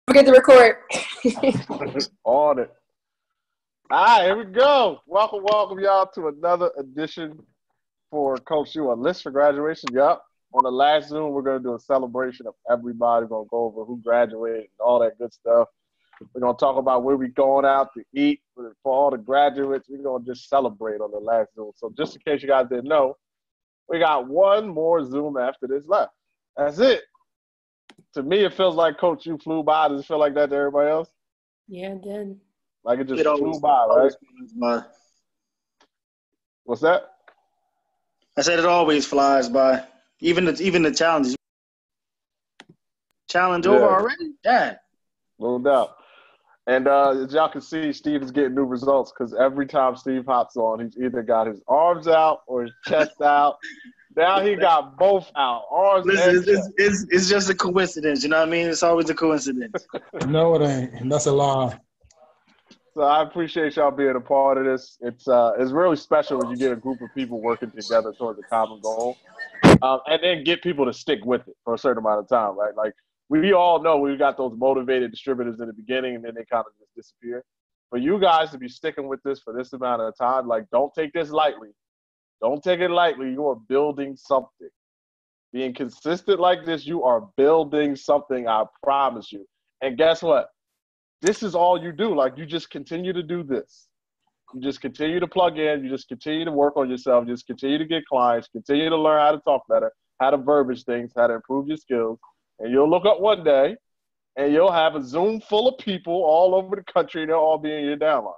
Forget to record. On it. All right, here we go. Welcome, y'all, to another edition for Coach U, a list for graduation. Yup. On the last Zoom, we're going to do a celebration of everybody. We're going to go over who graduated and all that good stuff. We're going to talk about where we're going out to eat for all the graduates. We're going to just celebrate on the last Zoom. So just in case you guys didn't know, we got one more Zoom after this left. That's it. To me, it feels like Coach U flew by. Does it feel like that to everybody else? Yeah, it did. Like it just flew by, right? What's that? I said it always flies by. Even the challenges. Challenge over already? Dad. No doubt. And as y'all can see, Steve is getting new results because every time Steve hops on, he's either got his arms out or his chest out. Now he got both out. Arms and chest. It's just a coincidence. You know what I mean? It's always a coincidence. No, it ain't. That's a lie. So I appreciate y'all being a part of this. It's really special when you get a group of people working together towards a common goal, and then get people to stick with it for a certain amount of time, right? Like we all know we got those motivated distributors in the beginning, and then they kind of just disappear. For you guys to be sticking with this for this amount of time, like don't take this lightly. Don't take it lightly. You are building something. Being consistent like this, you are building something, I promise you. And guess what? This is all you do. Like, you just continue to do this. You just continue to plug in. You just continue to work on yourself. You just continue to get clients. Continue to learn how to talk better, how to verbiage things, how to improve your skills. And you'll look up one day, and you'll have a Zoom full of people all over the country, and they'll all be in your downline.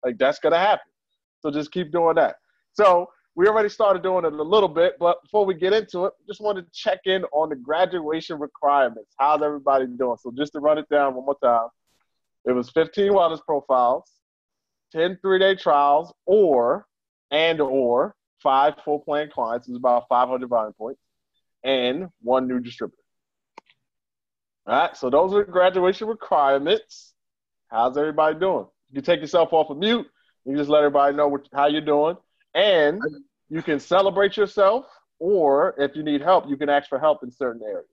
Like, that's going to happen. So just keep doing that. So we already started doing it a little bit, but before we get into it, just wanted to check in on the graduation requirements. How's everybody doing? So just to run it down one more time. It was 15 wellness profiles, 10 3-day trials, or 5 full plan clients. It was about 500 volume points, and 1 new distributor. All right, so those are the graduation requirements. How's everybody doing? You can take yourself off of mute. You just let everybody know how you're doing. And you can celebrate yourself, or if you need help, you can ask for help in certain areas.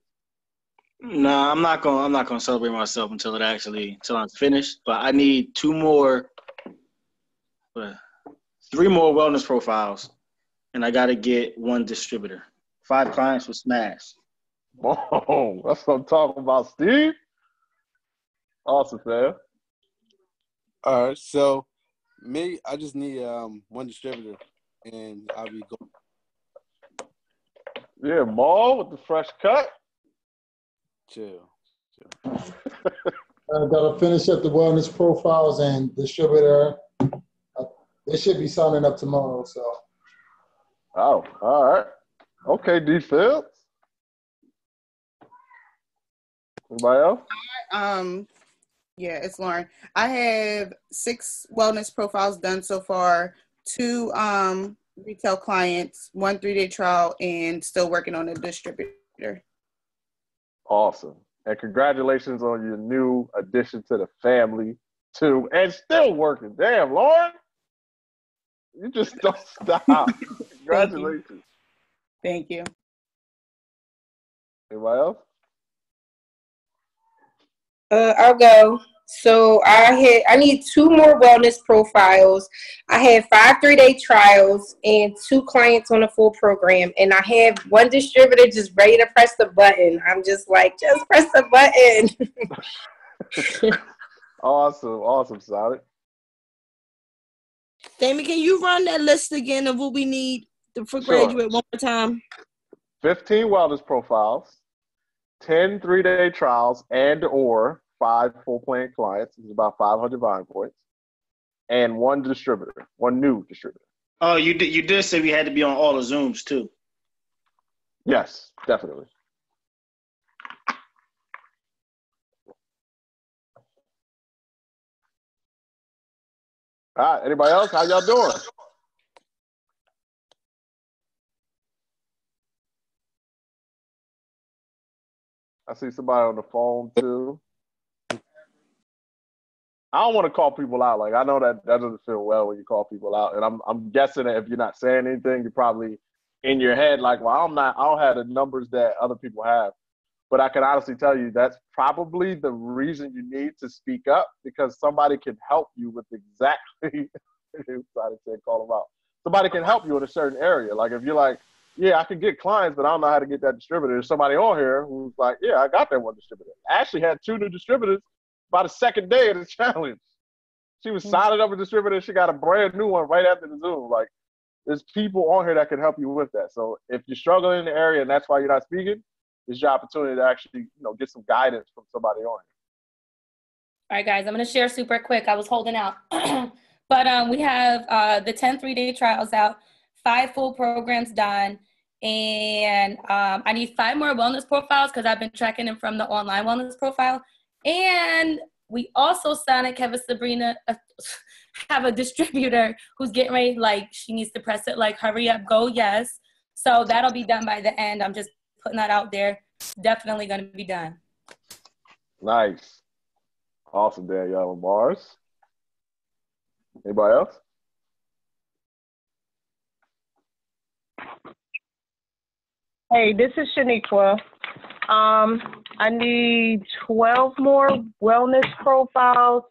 No, I'm not gonna celebrate myself until I'm finished. But I need 3 more wellness profiles, and I gotta get 1 distributor. 5 clients with Smash. Oh, that's what I'm talking about, Steve. Awesome, man. All right, so me, I just need 1 distributor, and I'll be going. Yeah, Maul with the fresh cut. Chill. I gotta finish up the wellness profiles and distributor. They should be signing up tomorrow. So. Oh, all right. Okay, D Fields. Anybody else? Yeah, it's Lauren. I have 6 wellness profiles done so far, 2 retail clients, 1 3-day trial, and still working on a distributor. Awesome. And congratulations on your new addition to the family, too. And still working. Damn, Lauren. You just don't stop. Congratulations. Thank you. Anybody else? I'll go. So I need 2 more wellness profiles. I have 5 3-day trials and 2 clients on a full program. And I have 1 distributor just ready to press the button. I'm just like, just press the button. Awesome, solid. Damon, can you run that list again of what we need for graduate one more time? 15 wellness profiles, 10 3-day trials, and/or 5 full plan clients. It's about 500 volume points, and 1 distributor, 1 new distributor. Oh, you did say we had to be on all the Zooms too. Yes, definitely. All right, anybody else? How y'all doing? I see somebody on the phone too. I don't want to call people out. Like, I know that doesn't feel well when you call people out. And I'm guessing that if you're not saying anything, you're probably in your head like, well, I don't have the numbers that other people have. But I can honestly tell you that's probably the reason you need to speak up, because somebody can help you with exactly call them out. Somebody can help you in a certain area. Like if you're like, yeah, I can get clients, but I don't know how to get that distributor. There's somebody on here who's like, yeah, I got that one distributor. Ashley had 2 new distributors by the second day of the challenge. She was signing up a distributor. She got a brand new one right after the Zoom. Like, there's people on here that can help you with that. So if you're struggling in the area and that's why you're not speaking, it's your opportunity to actually, get some guidance from somebody on here. All right, guys, I'm going to share super quick. I was holding out. But we have the 10 3-day trials out, 5 full programs done, and I need 5 more wellness profiles because I've been tracking them from the online wellness profile. And we also, Sonic, have a distributor who's getting ready, like she needs to press it, like hurry up, go, yes. So that'll be done by the end. I'm just putting that out there. It's definitely going to be done. Nice. Awesome, Danielle and Mars. Anybody else? Hey, this is Shaniqua. I need 12 more wellness profiles,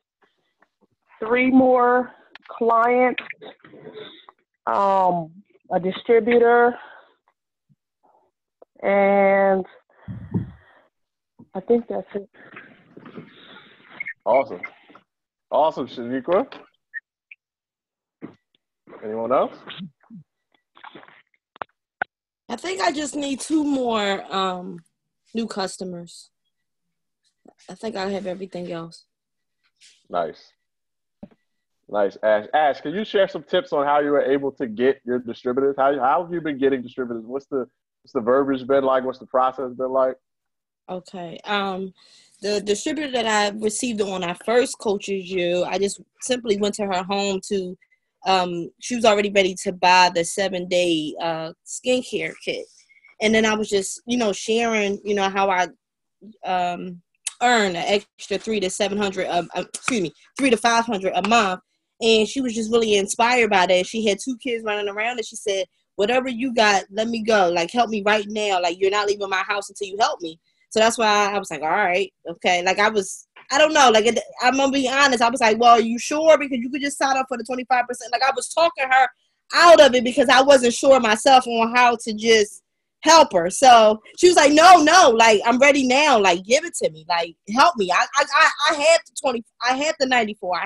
3 more clients, a distributor, and I think that's it. Awesome. Awesome, Shaniqua. Anyone else? I think I just need 2 more new customers. I think I have everything else. Nice. Nice, Ash. Ash, can you share some tips on how you were able to get your distributors? How have you been getting distributors? What's the verbiage been like? What's the process been like? Okay. The distributor that I received on our first Coaches U, I just simply went to her home to she was already ready to buy the 7-day skincare kit. And then I was just, sharing, how I earn an extra $300 to $500 a month. And she was just really inspired by that. She had 2 kids running around and she said, whatever you got, let me go. Like, help me right now. Like, you're not leaving my house until you help me. So that's why I was like, all right, okay. Like I don't know. Like, I'm going to be honest. I was like, well, are you sure? Because you could just sign up for the 25%. Like, I was talking her out of it because I wasn't sure myself on how to just help her. So she was like, no, like, I'm ready now. Like, give it to me. Like, help me. I had the 20. I had the 94.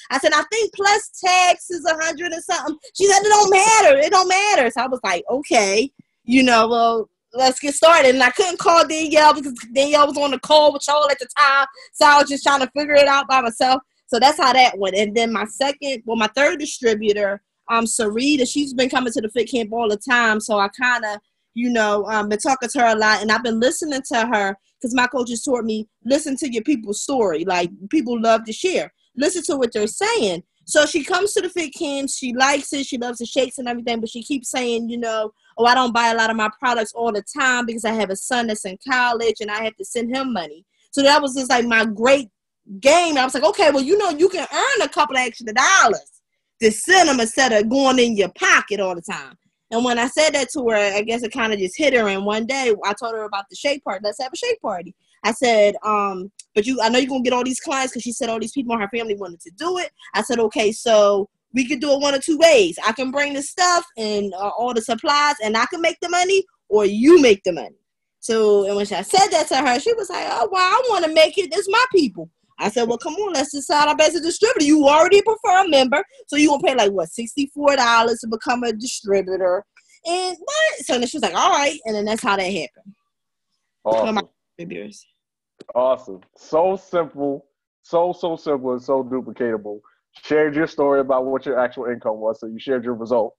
I said, I think plus tax is 100 or something. She said, it don't matter. So I was like, okay, well, let's get started. And I couldn't call Danielle because Danielle was on the call with y'all at the time. So I was just trying to figure it out by myself. So that's how that went. And then my third distributor, Sarita, she's been coming to the Fit Camp all the time. So I kind of, been talking to her a lot. And I've been listening to her because my coaches taught me, listen to your people's story. Like, people love to share. Listen to what they're saying. So she comes to the Fit Camp. She likes it. She loves the shakes and everything. But she keeps saying, I don't buy a lot of my products all the time because I have a son that's in college and I have to send him money. So that was just like my great game. I was like, okay, well, you can earn a couple of extra dollars to send them instead of going in your pocket all the time. And when I said that to her, I guess it kind of just hit her. And one day I told her about the shake party. Let's have a shake party. I said, but I know you're going to get all these clients because she said all these people in her family wanted to do it. I said, okay, so we could do it 1 or 2 ways. I can bring the stuff and all the supplies and I can make the money, or you make the money. So, and when I said that to her, she was like, oh, well, I want to make it. It's my people. I said, well, come on, let's decide our best as a distributor. You already prefer a member, so you going to pay like, what, $64 to become a distributor. And what? So then she was like, all right. And then that's how that happened. Awesome. Awesome. So simple. So simple and so duplicatable. Shared your story about what your actual income was, so you shared your results.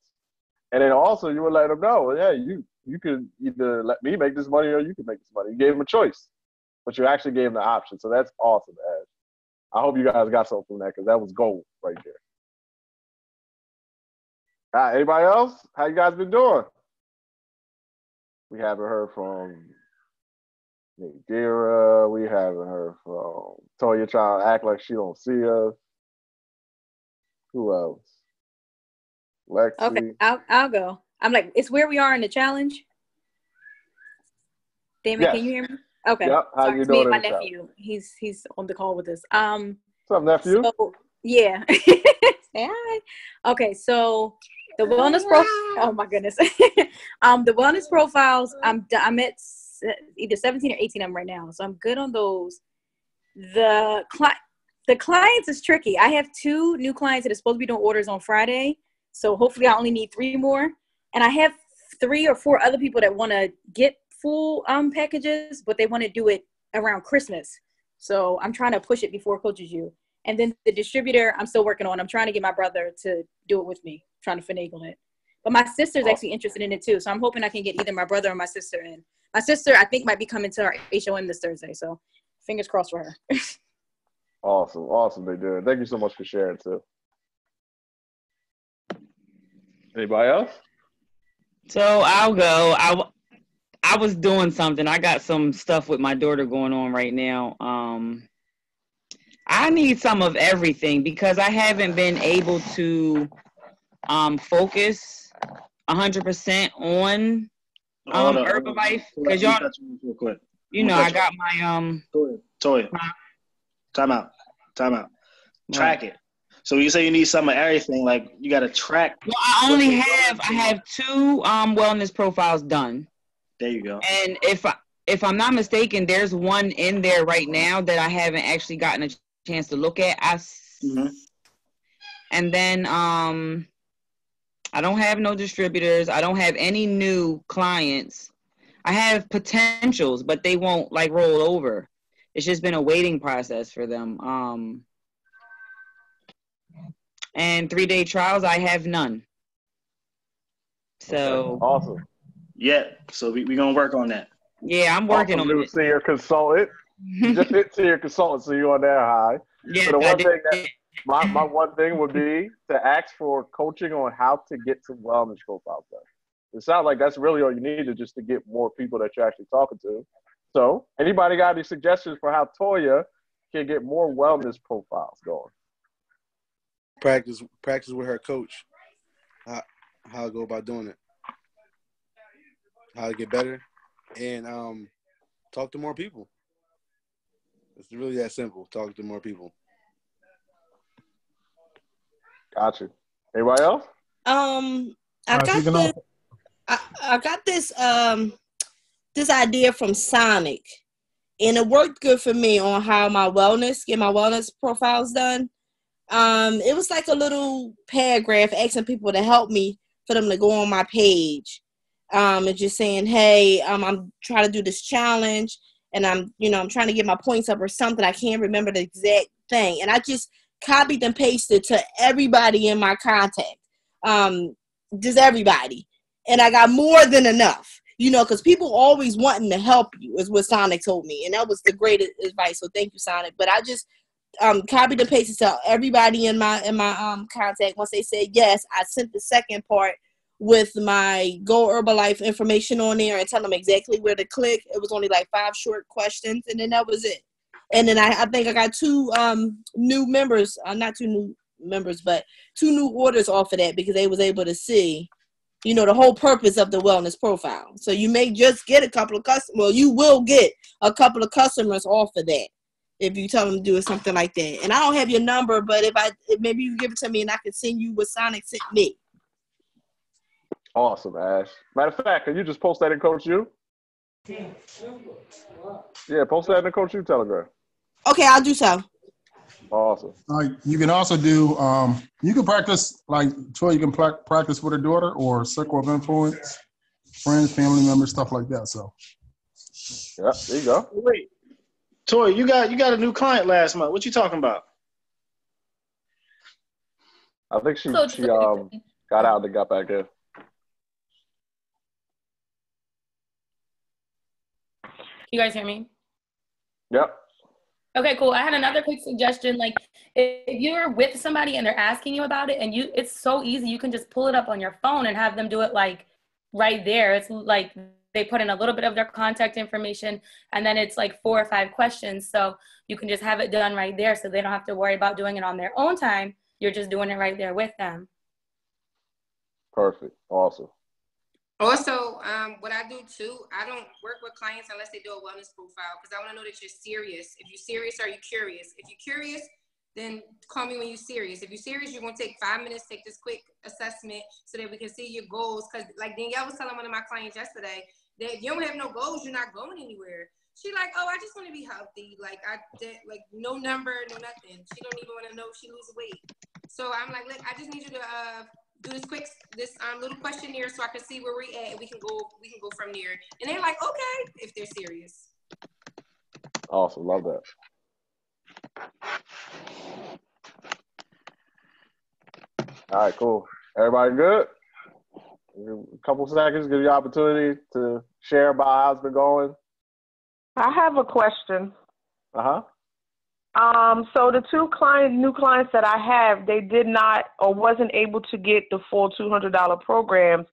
And then also you would let them know, yeah, you can either let me make this money or you can make this money. You gave them a choice, but you actually gave them the option. So that's awesome, Ash. I hope you guys got something from that because that was gold right there. All right, anybody else? How you guys been doing? We haven't heard from Nadira. We haven't heard from Toya trying to act like she don't see us. Who else? Lexi. Okay, I'll go. I'm like, it's where we are in the challenge. Damon, Yes. can you hear me? Okay. Yep. How Sorry, you it's me and doing my in the chat? nephew. He's on the call with us. What's up, nephew? So yeah. Say hi. Okay, so the wellness pro. Oh my goodness. The wellness profiles. I'm at either 17 or 18 of them right now, so I'm good on those. The clients is tricky. I have 2 new clients that are supposed to be doing orders on Friday, so hopefully I only need 3 more, and I have 3 or 4 other people that want to get full packages, but they want to do it around Christmas. So I'm trying to push it before Coaches U. And then the distributor, I'm still working on. I'm trying to get my brother to do it with me, trying to finagle it. But my sister's actually interested in it too. So I'm hoping I can get either my brother or my sister in. My sister, I think, might be coming to our HOM this Thursday. So fingers crossed for her. Awesome, they did. Thank you so much for sharing too. Anybody else? So I'll go. I was doing something. I got some stuff with my daughter going on right now. I need some of everything because I haven't been able to focus 100% on Herbalife because y'all, real quick. you know, I got my Toya. Time out. Track it. So you say you need some of everything, like you got to track. Well, I have 2 wellness profiles done. There you go. And if I'm not mistaken, there's one in there right now that I haven't actually gotten a chance to look at. And then I don't have no distributors. I don't have any new clients. I have potentials, but they won't like roll over. It's just been a waiting process for them. And 3-day trials, I have none. So okay. Awesome. Yeah. So we're gonna work on that. Yeah, I'm working on it. Senior consultant. Just hit senior consultant, so you're on there high. Yeah, so the one thing that my one thing would be to ask for coaching on how to get some wellness profiles done. It sounds like that's really all you need to just to get more people that you're actually talking to. So anybody got any suggestions for how Toya can get more wellness profiles going? Practice with her coach. How to go about doing it. How to get better, and talk to more people. It's really that simple. Talk to more people. Gotcha. Anybody else? I got this idea from Sonic, and it worked good for me on how get my wellness profiles done. It was like a little paragraph asking people to help me for them to go on my page. And just saying, hey, I'm trying to do this challenge and I'm trying to get my points up or something. I can't remember the exact thing. And I just copied and pasted to everybody in my contact. Just everybody. And I got more than enough, because people always wanting to help you is what Sonic told me. And that was the great advice. So thank you, Sonic. But I just copied and pasted to everybody in my contact. Once they said yes, I sent the second part with my Go Herbalife information on there and tell them exactly where to click. It was only like 5 short questions, and then that was it. And then I think I got 2 new members, not 2 new members, but 2 new orders off of that because they was able to see, the whole purpose of the wellness profile. So you may just get a couple of customers. Well, you will get a couple of customers off of that if you tell them to do something like that. And I don't have your number, but if maybe you give it to me and I can send you what Sonic sent me. Awesome, Ash. Matter of fact, can you just post that in Coach U? Yeah, post that in the Coach U Telegram. Okay, I'll do so. Awesome. You can also do, you can practice, like, Troy, you can practice with a daughter or circle of influence, friends, family members, stuff like that. So. Yeah, there you go. Wait, Toy, you got a new client last month. What you talking about? I think she got out and got back in. You guys hear me? Yep. Okay, cool. I had another quick suggestion. Like, if you're with somebody and they're asking you about it, and it's so easy, you can just pull it up on your phone and have them do it like right there. It's like they put in a little bit of their contact information, and then it's like 4 or 5 questions. So you can just have it done right there, so they don't have to worry about doing it on their own time. You're just doing it right there with them. Perfect. Awesome. Also, what I do too, I don't work with clients unless they do a wellness profile because I want to know that you're serious. If you're serious, are you curious? If you're curious, then call me when you're serious. If you're serious, you're going to take 5 minutes, take this quick assessment so that we can see your goals. Because like Danielle was telling one of my clients yesterday, that if you don't have no goals, you're not going anywhere. She like, oh, I just want to be healthy. Like I did, like no number, no nothing. She don't even want to know if she loses weight. So I'm like, look, I just need you to do this little questionnaire so I can see where we're at and we can go from there. And they're like, okay, if they're serious. Awesome, love that. All right, cool. Everybody good? A couple seconds, give you opportunity to share about how it's been going. I have a question. Uh-huh. So the new clients that I have, they did not or wasn't able to get the full $200 programs.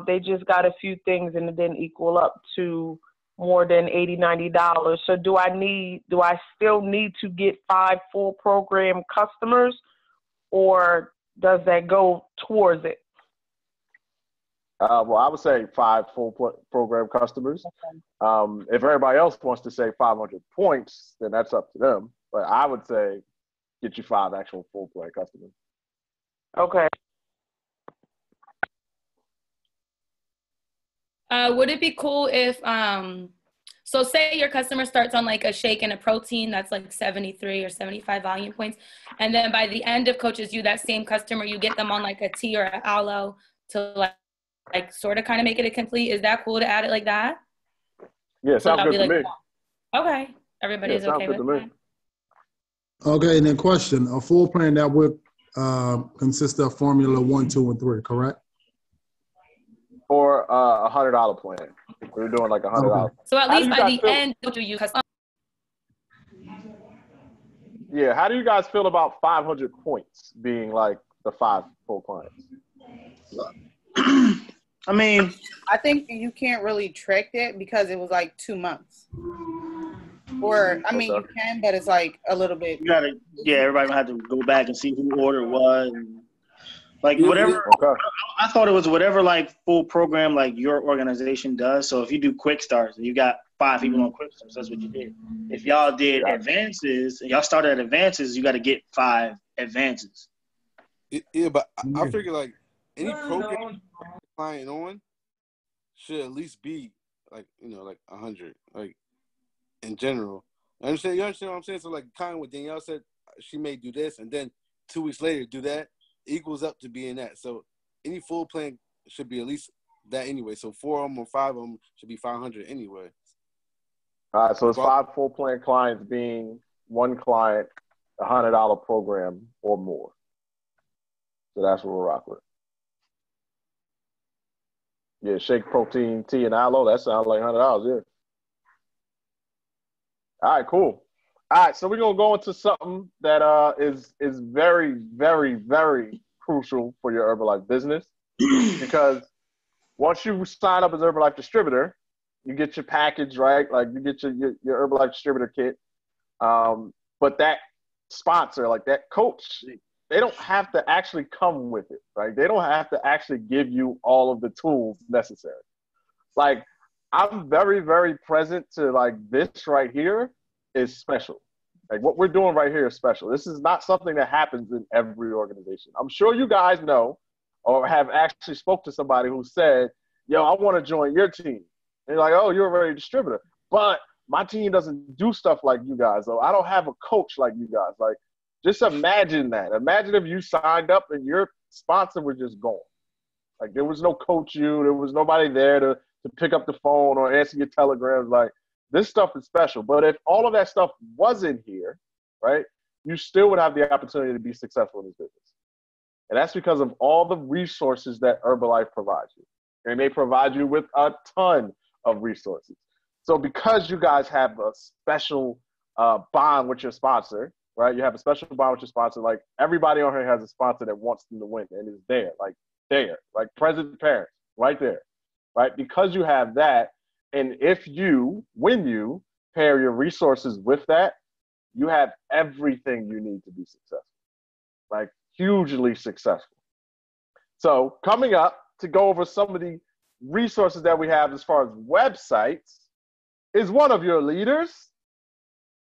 They just got a few things and it didn't equal up to more than $80, $90. So do I still need to get 5 full program customers, or does that go towards it? Well, I would say 5 full program customers. Okay. If everybody else wants to say 500 points, then that's up to them. But I would say get you 5 actual full play customers. Okay. Would it be cool if, so say your customer starts on like a shake and a protein that's like 73 or 75 volume points, and then by the end of Coaches U, that same customer, you get them on like a tea or an aloe to like sort of kind of make it a complete. Is that cool to add it like that? Yeah, sounds good to me. Okay, everybody's okay with that. Okay, and then question: a full plan that would consist of Formula 1, 2, and 3, correct? Or a $100 plan. We're doing like $100. Okay. So at least by the end, do you? Yeah, how do you guys feel about 500 points being like the 5 full clients? I mean, I think you can't really track that because it was like 2 months. Or, I mean, you can, but it's like a little bit. You gotta, everybody gonna have to go back and see who ordered what. Like whatever. Okay. I thought it was whatever like full program like your organization does. So if you do quick starts and you got 5 people on quick starts, that's what you did. If y'all did advances and y'all started at advances, you got to get 5 advances. Yeah, but I figure like any program client on should at least be like, like 100, like in general. You understand what I'm saying? So like kind of what Danielle said, she may do this and then 2 weeks later do that, equals up to being that. So any full plan should be at least that anyway. So 4 of them or 5 of them should be 500 anyway. All right, so it's 5 full plan clients being 1 client, $100 program or more. So that's what we're rocking with. Yeah, shake, protein, tea, and aloe. That sounds like $100, yeah. All right, cool. All right, so we're going to go into something that is very, very, very crucial for your Herbalife business because once you sign up as Herbalife distributor, you get your package, right? Like you get your Herbalife distributor kit. But that sponsor, like that coach, they don't have to actually come with it, right? They don't have to actually give you all of the tools necessary. Like I'm very, very present to like this right here is special. Like what we're doing right here is special. This is not something that happens in every organization. I'm sure you guys know or have actually spoke to somebody who said, yo, I want to join your team. And you're like, oh, you're already a distributor. But my team doesn't do stuff like you guys. So I don't have a coach like you guys. Like, just imagine that. Imagine if you signed up and your sponsor was just gone. Like, there was no coach you. There was nobody there to pick up the phone or answer your telegrams. Like, this stuff is special. But if all of that stuff wasn't here, right, you still would have the opportunity to be successful in this business. And that's because of all the resources that Herbalife provides you. And they provide you with a ton of resources. So because you guys have a special bond with your sponsor, right? You have a special bond with your sponsor. Like everybody on here has a sponsor that wants them to win and is there, like present parents, right there, right? Because you have that, and when you pair your resources with that, you have everything you need to be successful, like hugely successful. So coming up to go over some of the resources that we have as far as websites is one of your leaders.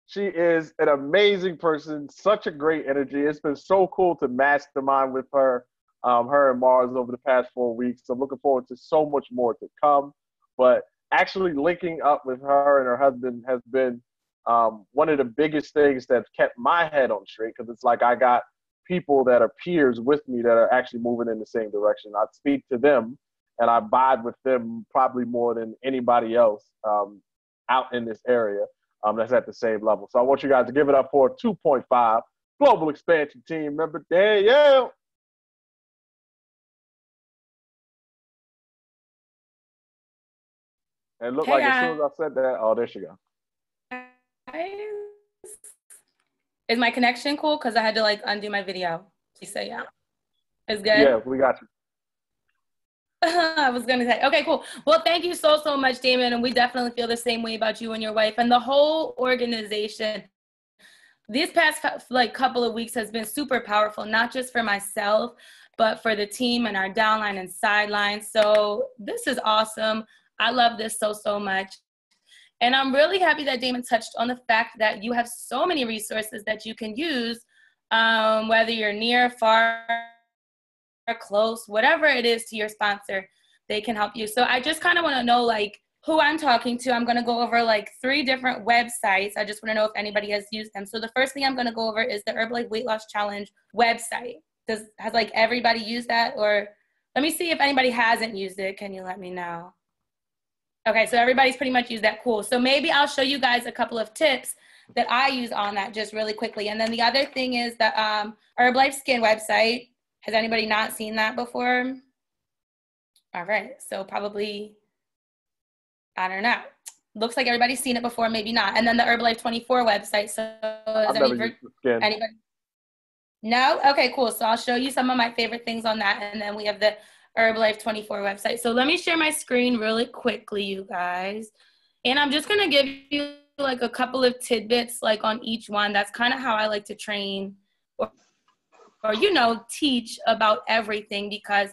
She is an amazing person, such a great energy. It's been so cool to mastermind with her, her and Mars over the past 4 weeks. I'm looking forward to so much more to come. But actually linking up with her and her husband has been one of the biggest things that's kept my head on straight, because it's like I got people that are peers with me that are actually moving in the same direction. I speak to them and I vibe with them probably more than anybody else out in this area that's at the same level. So I want you guys to give it up for 2.5 Global Expansion Team member Danielle. And it looked like as soon as I said that, oh, there she go. Is my connection cool? Because I had to like undo my video. Please say yeah. It's good? Yeah, we got you. I was going to say, okay, cool. Well, thank you so, so much, Damon. And we definitely feel the same way about you and your wife and the whole organization. These past like couple of weeks has been super powerful, not just for myself, but for the team and our downline and sideline. So this is awesome. I love this so, so much. And I'm really happy that Damon touched on the fact that you have so many resources that you can use, whether you're near, far, close, whatever it is to your sponsor, they can help you. So I just kind of want to know like who I'm talking to. I'm going to go over like 3 different websites. I just want to know if anybody has used them. So the first thing I'm going to go over is the Herbalife Weight Loss Challenge website. Has like everybody used that? Or let me see if anybody hasn't used it. Can you let me know? Okay, so everybody's pretty much used that. Cool. So maybe I'll show you guys a couple of tips that I use on that just really quickly. And then the other thing is the Herbalife Skin website. Has anybody not seen that before? All right, so probably, I don't know. Looks like everybody's seen it before, maybe not. And then the Herbalife 24 website. So I've never used the skin. Anybody? No? Okay, cool. So I'll show you some of my favorite things on that. And then we have the Herbalife 24 website. So let me share my screen really quickly, you guys. And I'm just going to give you like a couple of tidbits like on each one. That's kind of how I like to train or you know, teach about everything, because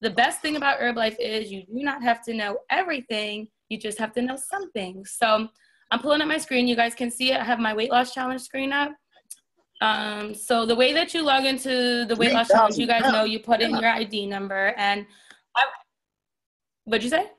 the best thing about Herbalife is you do not have to know everything. You just have to know something. So I'm pulling up my screen. You guys can see it. I have my weight loss challenge screen up. So the way that you log into the weight loss challenge, you guys know you put in your ID number and what'd you say?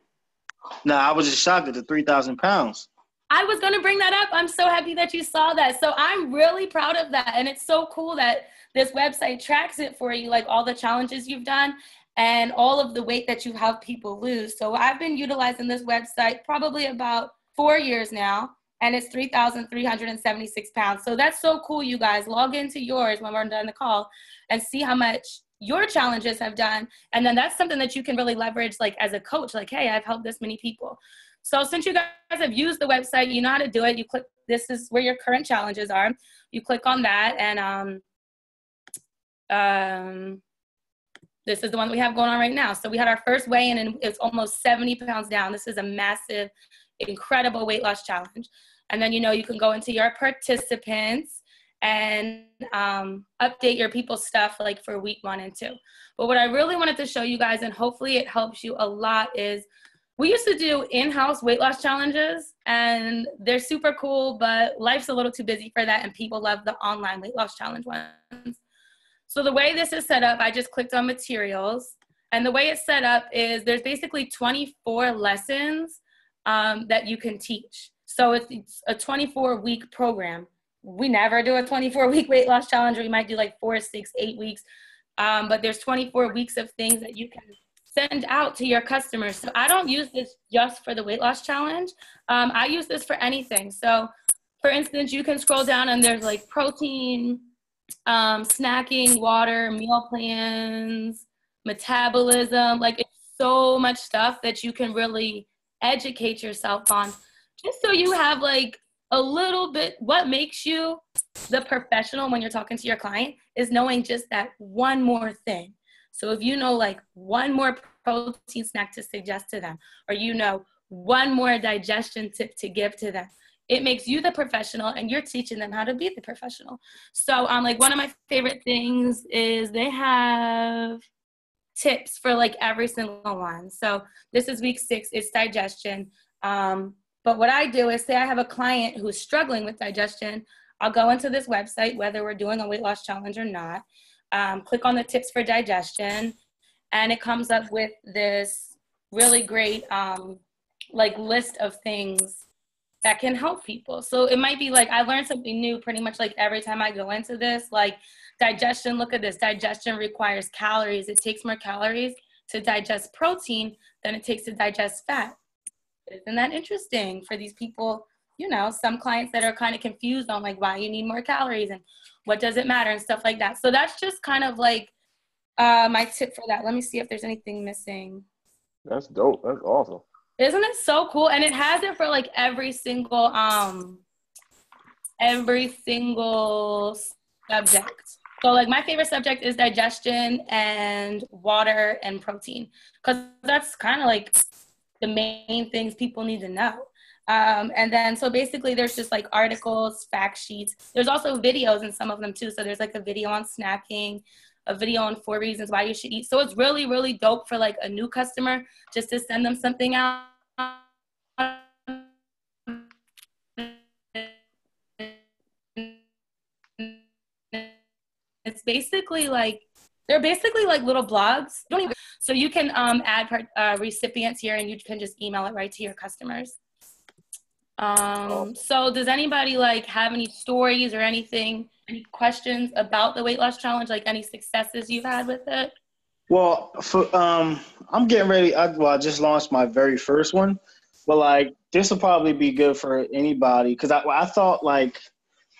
No, I was just shocked at the 3,000 pounds. I was going to bring that up. I'm so happy that you saw that. So I'm really proud of that. And it's so cool that this website tracks it for you, like all the challenges you've done and all of the weight that you help people lose. So I've been utilizing this website probably about 4 years now, and it's 3,376 pounds. So that's so cool, you guys. Log into yours when we're done the call and see how much your challenges have done. And then that's something that you can really leverage like as a coach, like, hey, I've helped this many people. So since you guys have used the website, you know how to do it. You click, this is where your current challenges are. You click on that, and this is the one we have going on right now. So we had our first weigh-in, and it's almost 70 pounds down. This is a massive, incredible weight loss challenge. And then, you know, you can go into your participants and update your people's stuff like for week 1 and 2. But what I really wanted to show you guys, and hopefully it helps you a lot, is we used to do in-house weight loss challenges, and they're super cool, but life's a little too busy for that, and people love the online weight loss challenge ones. So the way this is set up, I just clicked on materials, and the way it's set up is there's basically 24 lessons that you can teach. So it's a 24-week program. We never do a 24-week weight loss challenge. We might do like 4, 6, 8 weeks, but there's 24 weeks of things that you can send out to your customers. So I don't use this just for the weight loss challenge. I use this for anything. So for instance, you can scroll down and there's like protein, snacking, water, meal plans, metabolism. Like it's so much stuff that you can really educate yourself on, just so you have like a little bit. What makes you the professional when you're talking to your client is knowing just that one more thing. So if you know like one more protein snack to suggest to them, or you know one more digestion tip to give to them, it makes you the professional and you're teaching them how to be the professional. So like one of my favorite things is they have tips for like every single one. So this is week 6, it's digestion. But what I do is, say I have a client who's struggling with digestion, I'll go into this website, whether we're doing a weight loss challenge or not, click on the tips for digestion, and it comes up with this really great like list of things that can help people. So it might be like, I learned something new pretty much like every time I go into this, like digestion, look at this, digestion requires calories. It takes more calories to digest protein than it takes to digest fat. Isn't that interesting for these people? You know, some clients that are kind of confused on like why you need more calories and what does it matter and stuff like that. So that's just kind of like my tip for that. Let me see if there's anything missing. That's dope. That's awesome. Isn't it so cool? And it has it for like every single subject. So like my favorite subject is digestion and water and protein, because that's kind of like the main things people need to know. And then, so basically there's just like articles, fact sheets. There's also videos in some of them too. So there's like a video on snacking, a video on 4 reasons why you should eat. So it's really, really dope for like a new customer, just to send them something out. It's basically like, they're basically like little blogs. So you can add recipients here, and you can just email it right to your customers. So does anybody like have any stories or anything, any questions about the weight loss challenge, like any successes you've had with it? Well, I'm getting ready. I just launched my very first one, but like this will probably be good for anybody, because I thought like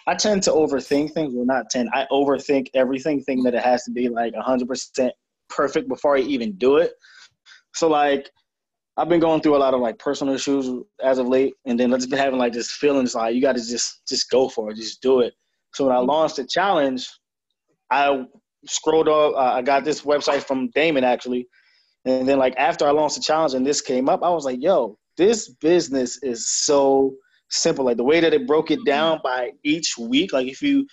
I tend to overthink things. Well, not tend. I overthink everything, thinking that it has to be like 100% perfect before I even do it. So like I've been going through a lot of like personal issues as of late, and then I've just been having like this feeling, it's like you got to just go for it, just do it. So when I launched the challenge, I scrolled up. I got this website from Damon actually, and then like after I launched the challenge and this came up, I was like, yo, this business is so simple. Like the way that it broke it down by each week, like if you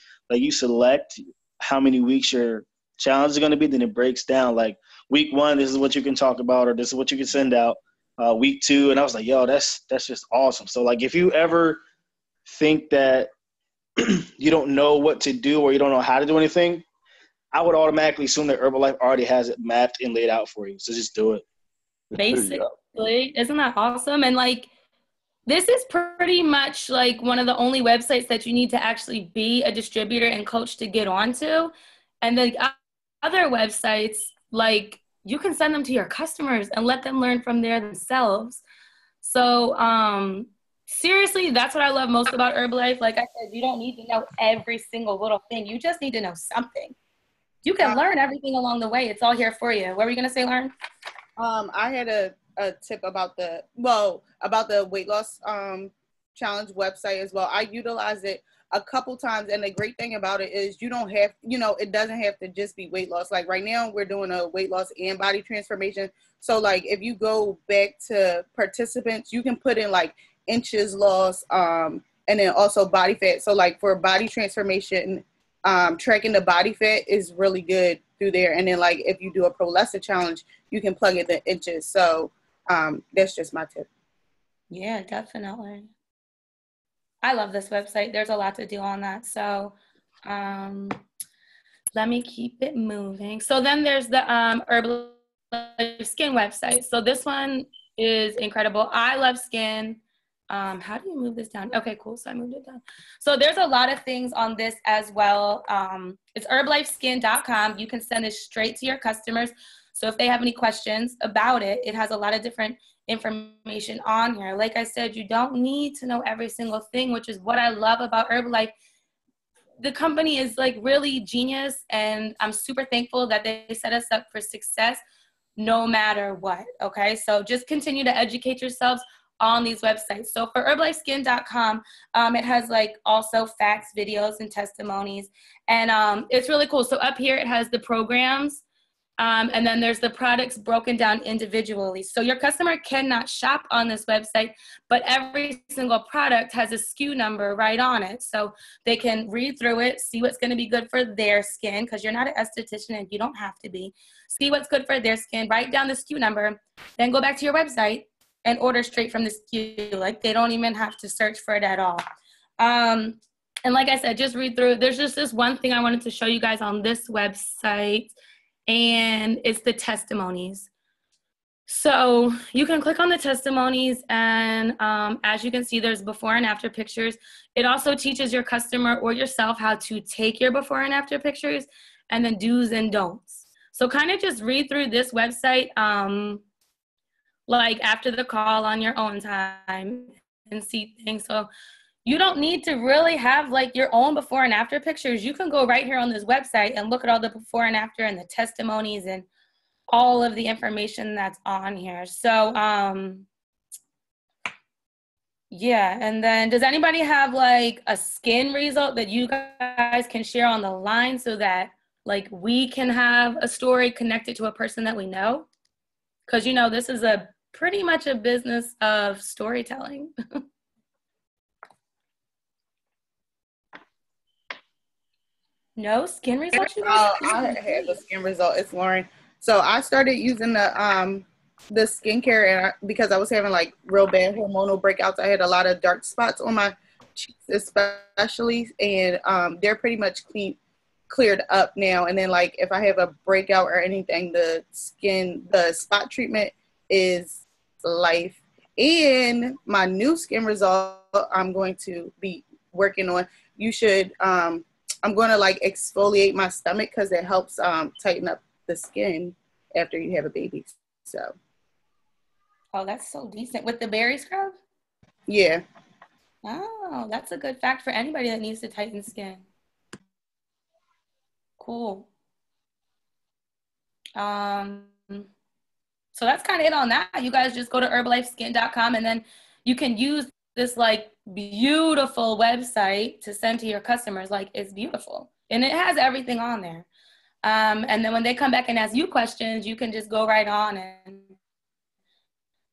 select how many weeks your challenge is going to be, then it breaks down like week 1, this is what you can talk about, or this is what you can send out. Week 2, and I was like, yo, that's just awesome. So like if you ever think that you don't know what to do or you don't know how to do anything, I would automatically assume that Herbalife already has it mapped and laid out for you. So just do it. Basically, isn't that awesome? And like, this is pretty much like one of the only websites that you need to actually be a distributor and coach to get onto. And the other websites, like, you can send them to your customers and let them learn from there themselves. So seriously, that's what I love most about Herbalife. Like I said, you don't need to know every single little thing. You just need to know something. You can learn everything along the way. It's all here for you. What were you going to say, Lauren? I had a tip about the weight loss challenge website as well. I utilize it a couple times, and the great thing about it is you don't have, it doesn't have to just be weight loss. Like right now we're doing a weight loss and body transformation. So like if you go back to participants, you can put in like inches lost, and then also body fat. So like for body transformation, tracking the body fat is really good through there. And then like if you do a Prolessa challenge, you can plug in the inches. So that's just my tip. Yeah, definitely. I love this website. There's a lot to do on that. So let me keep it moving. So then there's the Herbalife Skin website. So this one is incredible. I love skin. How do you move this down? Okay, cool. So I moved it down. So there's a lot of things on this as well. It's herbalifeskin.com. You can send it straight to your customers. So if they have any questions about it, it has a lot of different information on here. Like I said, you don't need to know every single thing, which is what I love about Herbalife. The company is like really genius, and I'm super thankful that they set us up for success no matter what. Okay, so just continue to educate yourselves on these websites. So for herbalifeskin.com, it has like also facts, videos, and testimonies, and it's really cool. So up here it has the programs. And then there's the products broken down individually. So your customer cannot shop on this website, but every single product has a SKU number right on it. So they can read through it, see what's going to be good for their skin, because you're not an esthetician and you don't have to be. See what's good for their skin, write down the SKU number, then go back to your website and order straight from the SKU. Like, they don't even have to search for it at all. And like I said, just read through. There's just this one thing I wanted to show you guys on this website, and it's the testimonies. So you can click on the testimonies, and as you can see, there's before and after pictures. It also teaches your customer or yourself how to take your before and after pictures, and then do's and don'ts. So kind of just read through this website like after the call on your own time and see things. So you don't need to really have like your own before and after pictures. You can go right here on this website and look at all the before and after and the testimonies and all of the information that's on here. So, yeah. And then does anybody have like a skin result that you guys can share on the line so that like we can have a story connected to a person that we know? Because, you know, this is a pretty much a business of storytelling. No skin results, you guys? I had the skin result. It's Lauren. So I started using the skincare, and because I was having like real bad hormonal breakouts. I had a lot of dark spots on my cheeks, especially, and they're pretty much cleared up now. And then like if I have a breakout or anything, the spot treatment is life. And my new skin result, I'm going to be working on. You should. I'm going to like exfoliate my stomach because it helps tighten up the skin after you have a baby. So. Oh, that's so decent. With the berry scrub? Yeah. Oh, that's a good fact for anybody that needs to tighten skin. Cool. So that's kind of it on that. You guys just go to herbalifeskin.com, and then you can use this like beautiful website to send to your customers. Like, it's beautiful and it has everything on there. And then when they come back and ask you questions, you can just go right on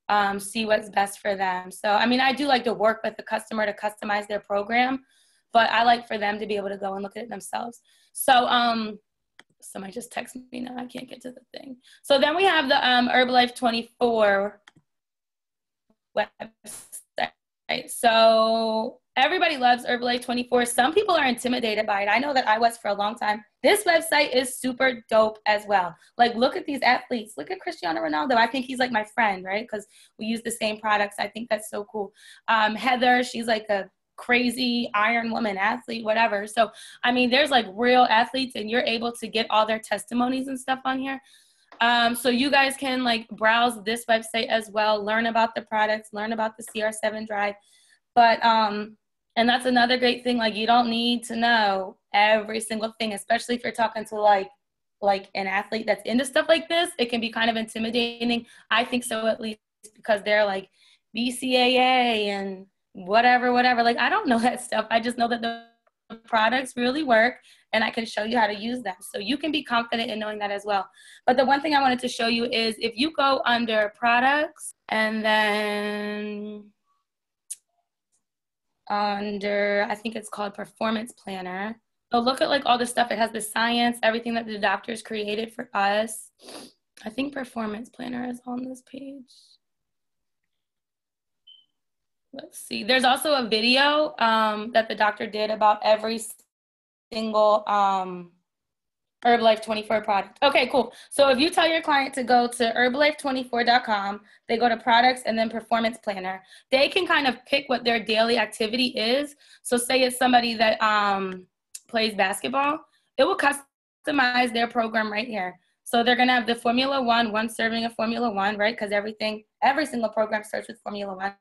and see what's best for them. So, I mean, I do like to work with the customer to customize their program, but I like for them to be able to go and look at it themselves. So, somebody just texted me now. I can't get to the thing. So then we have the Herbalife 24 website. So everybody loves Herbalife 24. Some people are intimidated by it. I know that I was for a long time. This website is super dope as well. Like, look at these athletes. Look at Cristiano Ronaldo. I think he's like my friend, right? Because we use the same products. I think that's so cool. Heather, she's like a crazy Iron Woman athlete, whatever. So, I mean, there's like real athletes, and you're able to get all their testimonies and stuff on here. So you guys can like browse this website as well, learn about the products, learn about the CR7 drive. But, and that's another great thing. Like, you don't need to know every single thing, especially if you're talking to like an athlete that's into stuff like this. It can be kind of intimidating. I think so, at least, because they're like BCAA and whatever. Like, I don't know that stuff. I just know that the products really work, and I can show you how to use them. So you can be confident in knowing that as well. But the one thing I wanted to show you is if you go under products and then under, I think it's called Performance Planner. So look at like all the stuff. It has the science, everything that the doctors created for us. I think Performance Planner is on this page. Let's see. There's also a video that the doctor did about every single Herbalife 24 product. Okay, cool. So if you tell your client to go to herbalife24.com, they go to products and then Performance Planner. They can kind of pick what their daily activity is. So say it's somebody that plays basketball, it will customize their program right here. So they're gonna have the Formula one serving of Formula One, right? Because every single program starts with Formula One.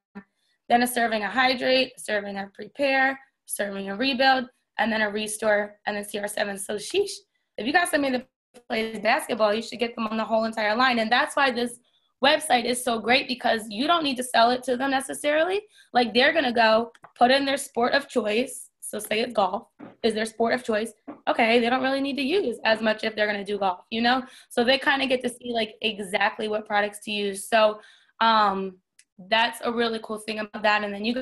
Then a serving a hydrate, serving a prepare, serving a rebuild, and then a restore, and then CR7. So sheesh, if you got somebody that plays basketball, you should get them on the whole entire line. And that's why this website is so great, because you don't need to sell it to them necessarily. Like, they're gonna go put in their sport of choice. So say it's golf is their sport of choice. okay, they don't really need to use as much if they're going to do golf, you know? So they kind of get to see like exactly what products to use. So that's a really cool thing about that. And then you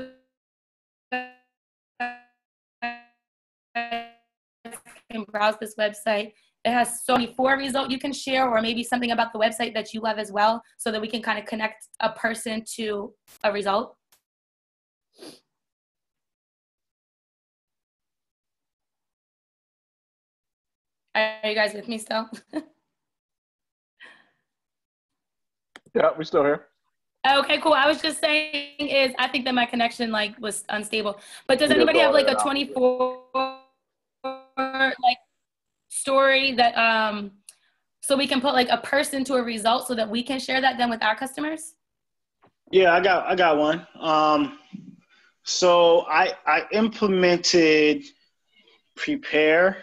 can browse this website. It has so many for result you can share, or maybe something about the website that you love as well, so that we can kind of connect a person to a result. Are you guys with me still? Yeah, we're still here. Okay, cool. I was just saying is I think that my connection like was unstable. But does anybody have like a 24 like story that so we can put like a person to a result so that we can share that then with our customers? Yeah, I got one. So I implemented prepare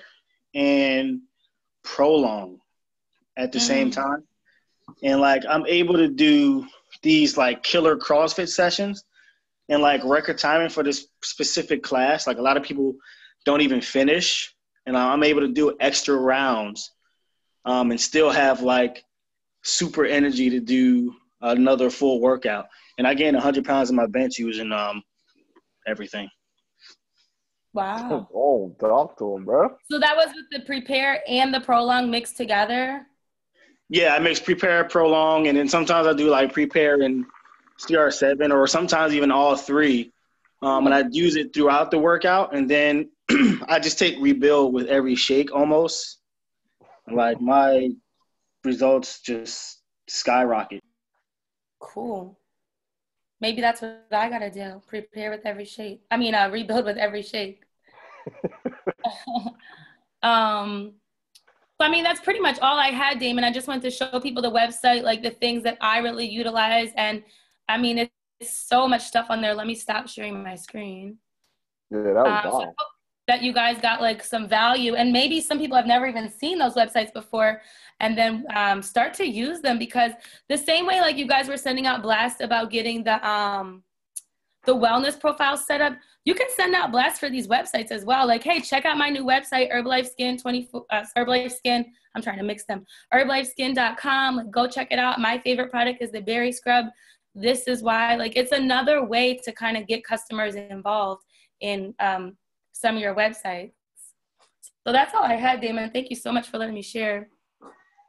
and prolong at the same time. And like I'm able to do these like killer CrossFit sessions and like record timing for this specific class. Like a lot of people don't even finish, and I'm able to do extra rounds and still have like super energy to do another full workout. And I gained 100 pounds in my bench using everything. Wow. Oh, talk to him, bro. So that was with the prepare and the prolong mixed together? Yeah, I mix prepare, prolong, and then sometimes I do like prepare and CR7, or sometimes even all three. And I use it throughout the workout, and then I just take rebuild with every shake almost. Like my results just skyrocket. Cool. Maybe that's what I gotta do. Prepare with every shake. I mean, rebuild with every shake. So I mean, that's pretty much all I had, Damon. I just wanted to show people the website, like the things that I really utilize. And I mean, it's so much stuff on there. Let me stop sharing my screen. Yeah, that was So I hope that you guys got like some value, and maybe some people have never even seen those websites before, and then start to use them, because the same way like you guys were sending out blasts about getting the wellness profile set up, you can send out blasts for these websites as well. Like, hey, check out my new website, Herbalife Skin Herbalife Skin. I'm trying to mix them. Herbalifeskin.com. Like, go check it out. My favorite product is the berry scrub. This is why. Like, it's another way to kind of get customers involved in some of your websites. So that's all I had, Damon. Thank you so much for letting me share.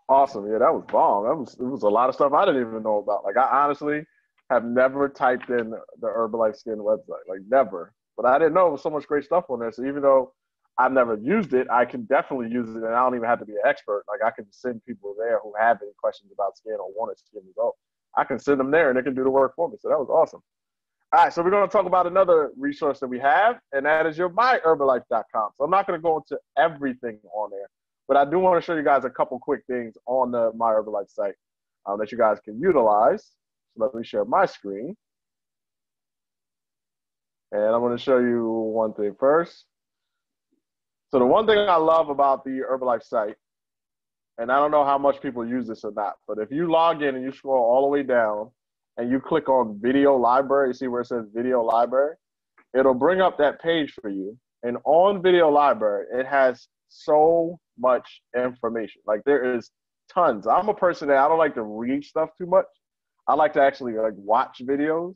Awesome. Yeah, that was bomb. It was a lot of stuff I didn't even know about. Like, I honestly have never typed in the Herbalife Skin website. Like, never. But I didn't know there was so much great stuff on there. So even though I've never used it, I can definitely use it, and I don't even have to be an expert. Like, I can send people there who have any questions about skin or want a skin result. I can send them there, and they can do the work for me. So that was awesome. All right, so we're going to talk about another resource that we have, and that is your myherbalife.com. So I'm not going to go into everything on there, but I do want to show you guys a couple quick things on the My Herbalife site that you guys can utilize. So let me share my screen. And I'm going to show you one thing first. So the one thing I love about the Herbalife site, and I don't know how much people use this or not, but if you log in and you scroll all the way down and you click on video library, you see where it says video library, it'll bring up that page for you. And on video library, it has so much information. Like, there is tons. I'm a person that I don't like to read stuff too much. I like to actually like watch videos.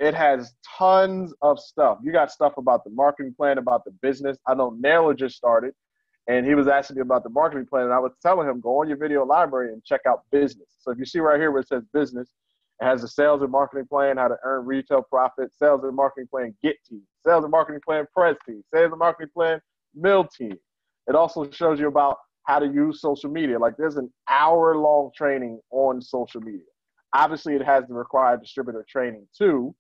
It has tons of stuff. You got stuff about the marketing plan, about the business. I know Naylor just started, and he was asking me about the marketing plan, and I was telling him, go on your video library and check out business. So if you see right here where it says business, it has a sales and marketing plan, how to earn retail profit, sales and marketing plan get team, sales and marketing plan press team, sales and marketing plan mill team. It also shows you about how to use social media. Like, there's an hour-long training on social media. Obviously, it has the required distributor training too,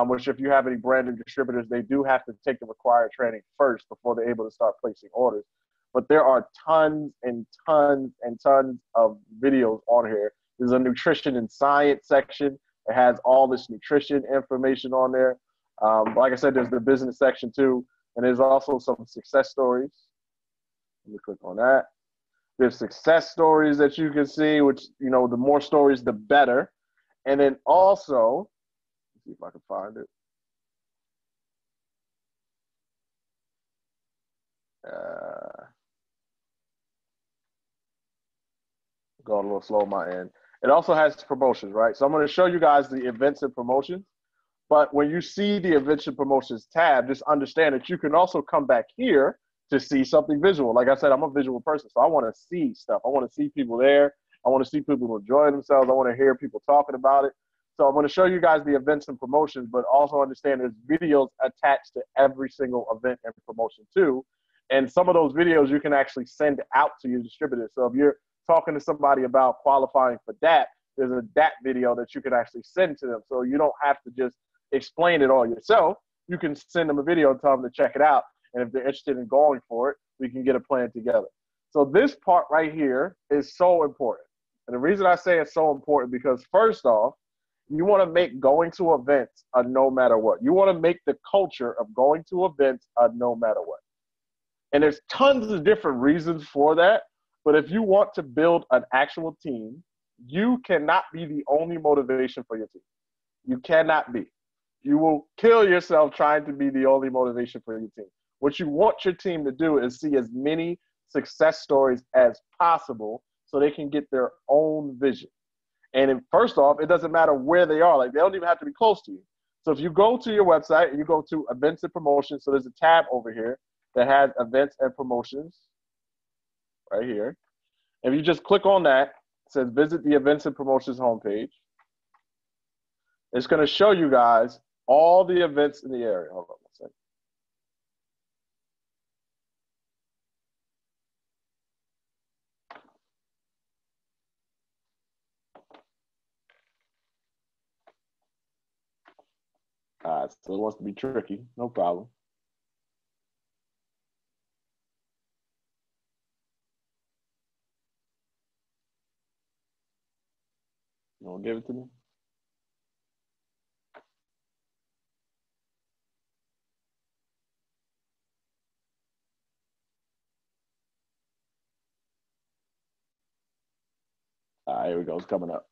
which if you have any branded distributors, they do have to take the required training first before they're able to start placing orders. But there are tons and tons and tons of videos on here. There's a nutrition and science section. It has all this nutrition information on there. Like I said, there's the business section too. And there's also some success stories. Let me click on that. There's success stories that you can see, which, you know, the more stories, the better. And then also, let's see if I can find it. going a little slow on my end. It also has promotions, right? So I'm going to show you guys the events and promotions. But when you see the events and promotions tab, just understand that you can also come back here to see something visual. Like I said, I'm a visual person, so I want to see stuff. I want to see people there. I want to see people enjoying themselves. I want to hear people talking about it. So I'm going to show you guys the events and promotions, but also understand there's videos attached to every single event and promotion too. And some of those videos you can actually send out to your distributors. So if you're talking to somebody about qualifying for DAP, there's a DAP video that you can actually send to them. So you don't have to just explain it all yourself. You can send them a video and tell them to check it out. And if they're interested in going for it, we can get a plan together. So this part right here is so important. And the reason I say it's so important because first off, you want to make going to events a no matter what. You want to make the culture of going to events a no matter what. And there's tons of different reasons for that. But if you want to build an actual team, you cannot be the only motivation for your team. You cannot be. You will kill yourself trying to be the only motivation for your team. What you want your team to do is see as many success stories as possible so they can get their own vision. And first off, it doesn't matter where they are. Like, they don't even have to be close to you. So if you go to your website and you go to events and promotions, so there's a tab over here that has events and promotions right here. If you just click on that, it says visit the events and promotions homepage. It's going to show you guys all the events in the area. Hold on one second. All right, so it wants to be tricky. No problem. You want to give it to me? All right, here we go. It's coming up.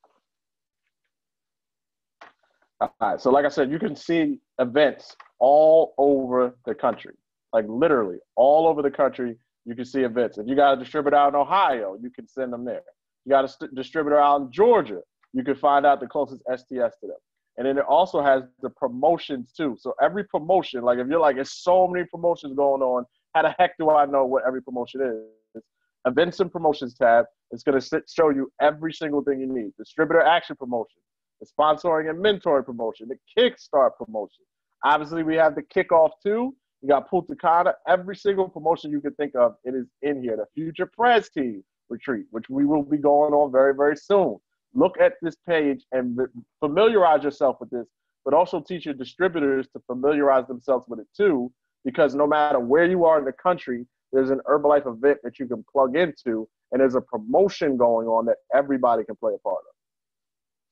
All right, so like I said, you can see events all over the country. Like literally all over the country, you can see events. If you got a distributor out in Ohio, you can send them there. You got a distributor out in Georgia, you can find out the closest STS to them. And then it also has the promotions too. So every promotion, like if you're like, there's so many promotions going on, how the heck do I know what every promotion is? Events and promotions tab is going to show you every single thing you need. Distributor action promotion, the sponsoring and mentoring promotion, the kickstart promotion. Obviously, we have the kickoff too. You got Punta Cana. Every single promotion you can think of, it is in here. The Future Prez Team retreat, which we will be going on very, very soon. Look at this page and familiarize yourself with this, but also teach your distributors to familiarize themselves with it too, because no matter where you are in the country, there's an Herbalife event that you can plug into, and there's a promotion going on that everybody can play a part of.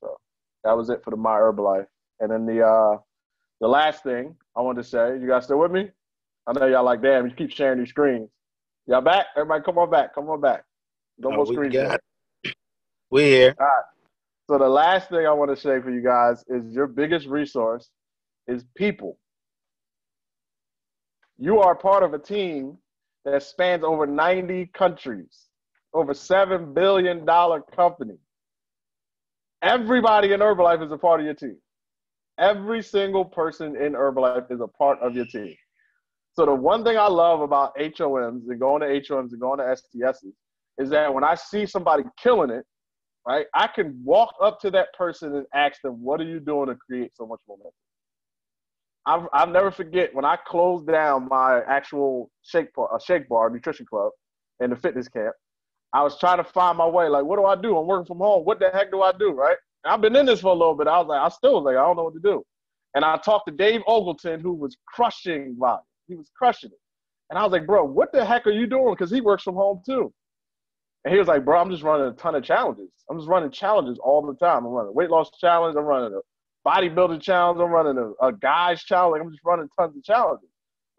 So that was it for the My Herbalife. And then the last thing I wanted to say, you guys still with me? I know y'all like, damn, you keep sharing these screens. Y'all back? Everybody come on back. Come on back. No more screen sharing. We here. All right. So the last thing I want to say for you guys is your biggest resource is people. You are part of a team that spans over 90 countries, over $7 billion company. Everybody in Herbalife is a part of your team. Every single person in Herbalife is a part of your team. So the one thing I love about HOMs and going to HOMs and going to STSs is that when I see somebody killing it, right, I can walk up to that person and ask them, what are you doing to create so much momentum? I'll never forget when I closed down my actual shake bar, nutrition club, in the fitness camp. I was trying to find my way. Like, what do I do? I'm working from home. What the heck do I do, right? And I've been in this for a little bit. I still was like, I don't know what to do. And I talked to Dave Ogleton, who was crushing volume. He was crushing it. And I was like, bro, what the heck are you doing? Because he works from home too. And he was like, bro, I'm just running a ton of challenges. I'm just running challenges all the time. I'm running a weight loss challenge. I'm running a bodybuilding challenge. I'm running a guy's challenge. I'm just running tons of challenges.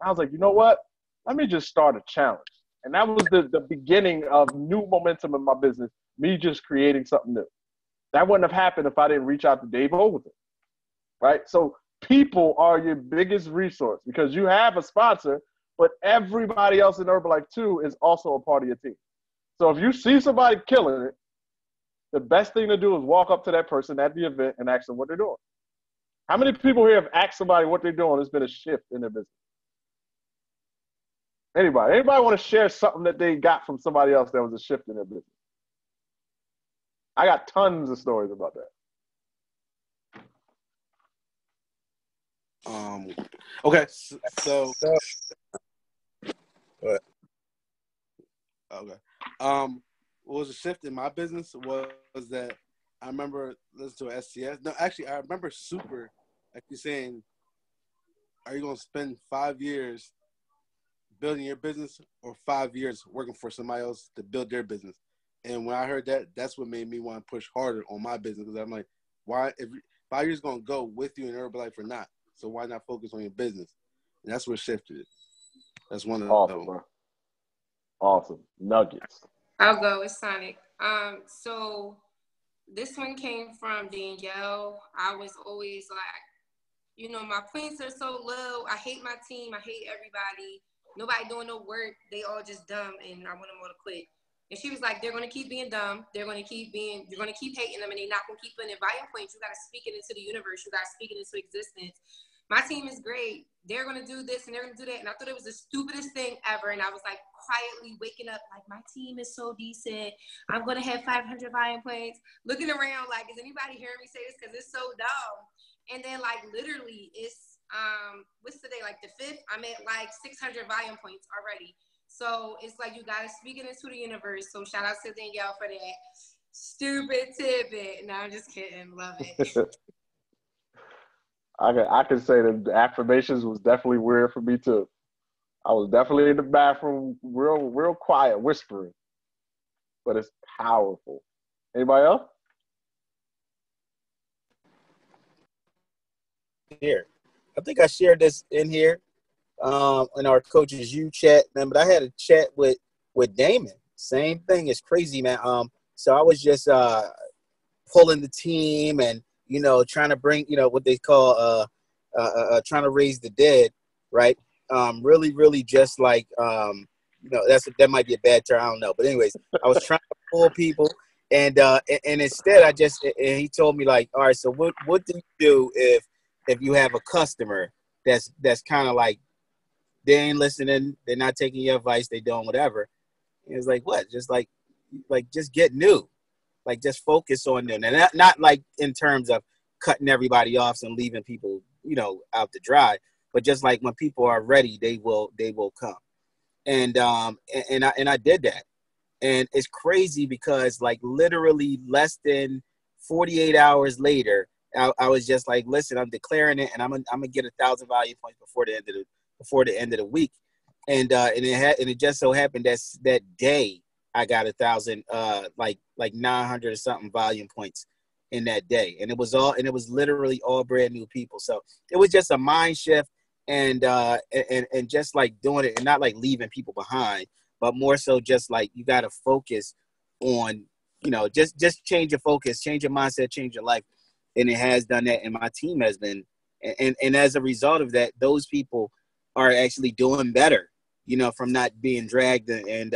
And I was like, you know what? Let me just start a challenge. And that was the beginning of new momentum in my business, me just creating something new. That wouldn't have happened if I didn't reach out to Dave Ogleton, right? So people are your biggest resource because you have a sponsor, but everybody else in Herbalife too is also a part of your team. So if you see somebody killing it, the best thing to do is walk up to that person at the event and ask them what they're doing. How many people here have asked somebody what they're doing? There's been a shift in their business. Anybody? Anybody want to share something that they got from somebody else that was a shift in their business? I got tons of stories about that. Okay, so What? okay. What was a shift in my business was that I remember listening to a STS. No, actually, I remember Super actually saying, "Are you going to spend 5 years building your business or 5 years working for somebody else to build their business?" And when I heard that, that's what made me want to push harder on my business, because I'm like, why? If 5 years going to go with you in Herbalife or not, so why not focus on your business? And that's what shifted it. That's one of Awesome, them. bro. Awesome. Nuggets. I'll go with Sonic. So this one came from Danielle. I was always like, you know, my points are so low. I hate my team. I hate everybody. Nobody doing no work. They all just dumb, and I want them all to quit. And she was like, they're going to keep being dumb. You're going to keep hating them, and they're not going to keep putting in volume points. You got to speak it into the universe. You got to speak it into existence. My team is great. They're going to do this and they're going to do that. And I thought it was the stupidest thing ever. And I was like quietly waking up like, my team is so decent. I'm going to have 500 volume points. Looking around like, is anybody hearing me say this? Because it's so dumb. And then like literally it's, what's today? Like the 5th? I'm at like 600 volume points already. So it's like you got to speak it into the universe. So shout out to Danielle for that stupid tidbit. No, I'm just kidding. Love it. I can say that the affirmations was definitely weird for me too. I was definitely in the bathroom, real quiet, whispering, but it's powerful. Anybody else? Here, I think I shared this in here, in our coaches U chat, man. But I had a chat with Damon. Same thing. It's crazy, man. So I was just pulling the team and, you know, trying to bring, you know, what they call trying to raise the dead, right? Really just like, you know, that might be a bad term, I don't know. But anyways, I was trying to pull people, and instead and he told me like, all right, so what do you do if you have a customer that's kind of like, they ain't listening, they're not taking your advice, they doing whatever. And it's like, what? Just like just get new. Like, just focus on them. And not like in terms of cutting everybody off and leaving people, you know, out to dry, but just like when people are ready, they will come. And I did that. And it's crazy because like literally less than 48 hours later, I was just like, listen, I'm declaring it, and I'm gonna get 1,000 volume points before the end of the week. And it just so happened that day I got 1,000, like 900 or something volume points in that day. And it was literally all brand new people. So it was just a mind shift, and just like doing it and not like leaving people behind, but more so just like you got to focus on, you know, just change your focus, change your mindset, change your life. And it has done that. And my team has been, and as a result of that, those people are actually doing better, you know, from not being dragged, and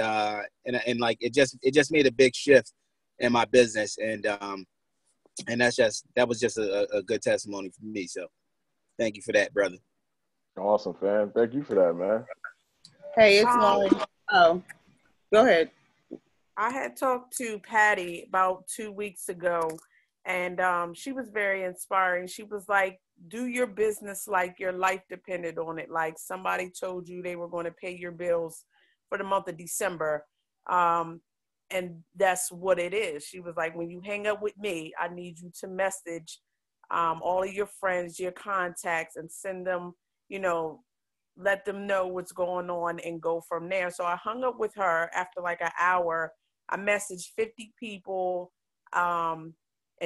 like it just made a big shift in my business, and that was just a good testimony for me. So thank you for that, brother. Awesome, fam. Thank you for that, man. Hey, it's Lauren. Oh, go ahead. I had talked to Patty about 2 weeks ago, and she was very inspiring. She was like, do your business like your life depended on it. Like somebody told you they were going to pay your bills for the month of December. And that's what it is. She was like, when you hang up with me, I need you to message all of your friends, your contacts, and send them, you know, let them know what's going on and go from there. So I hung up with her after like an hour. I messaged 50 people. And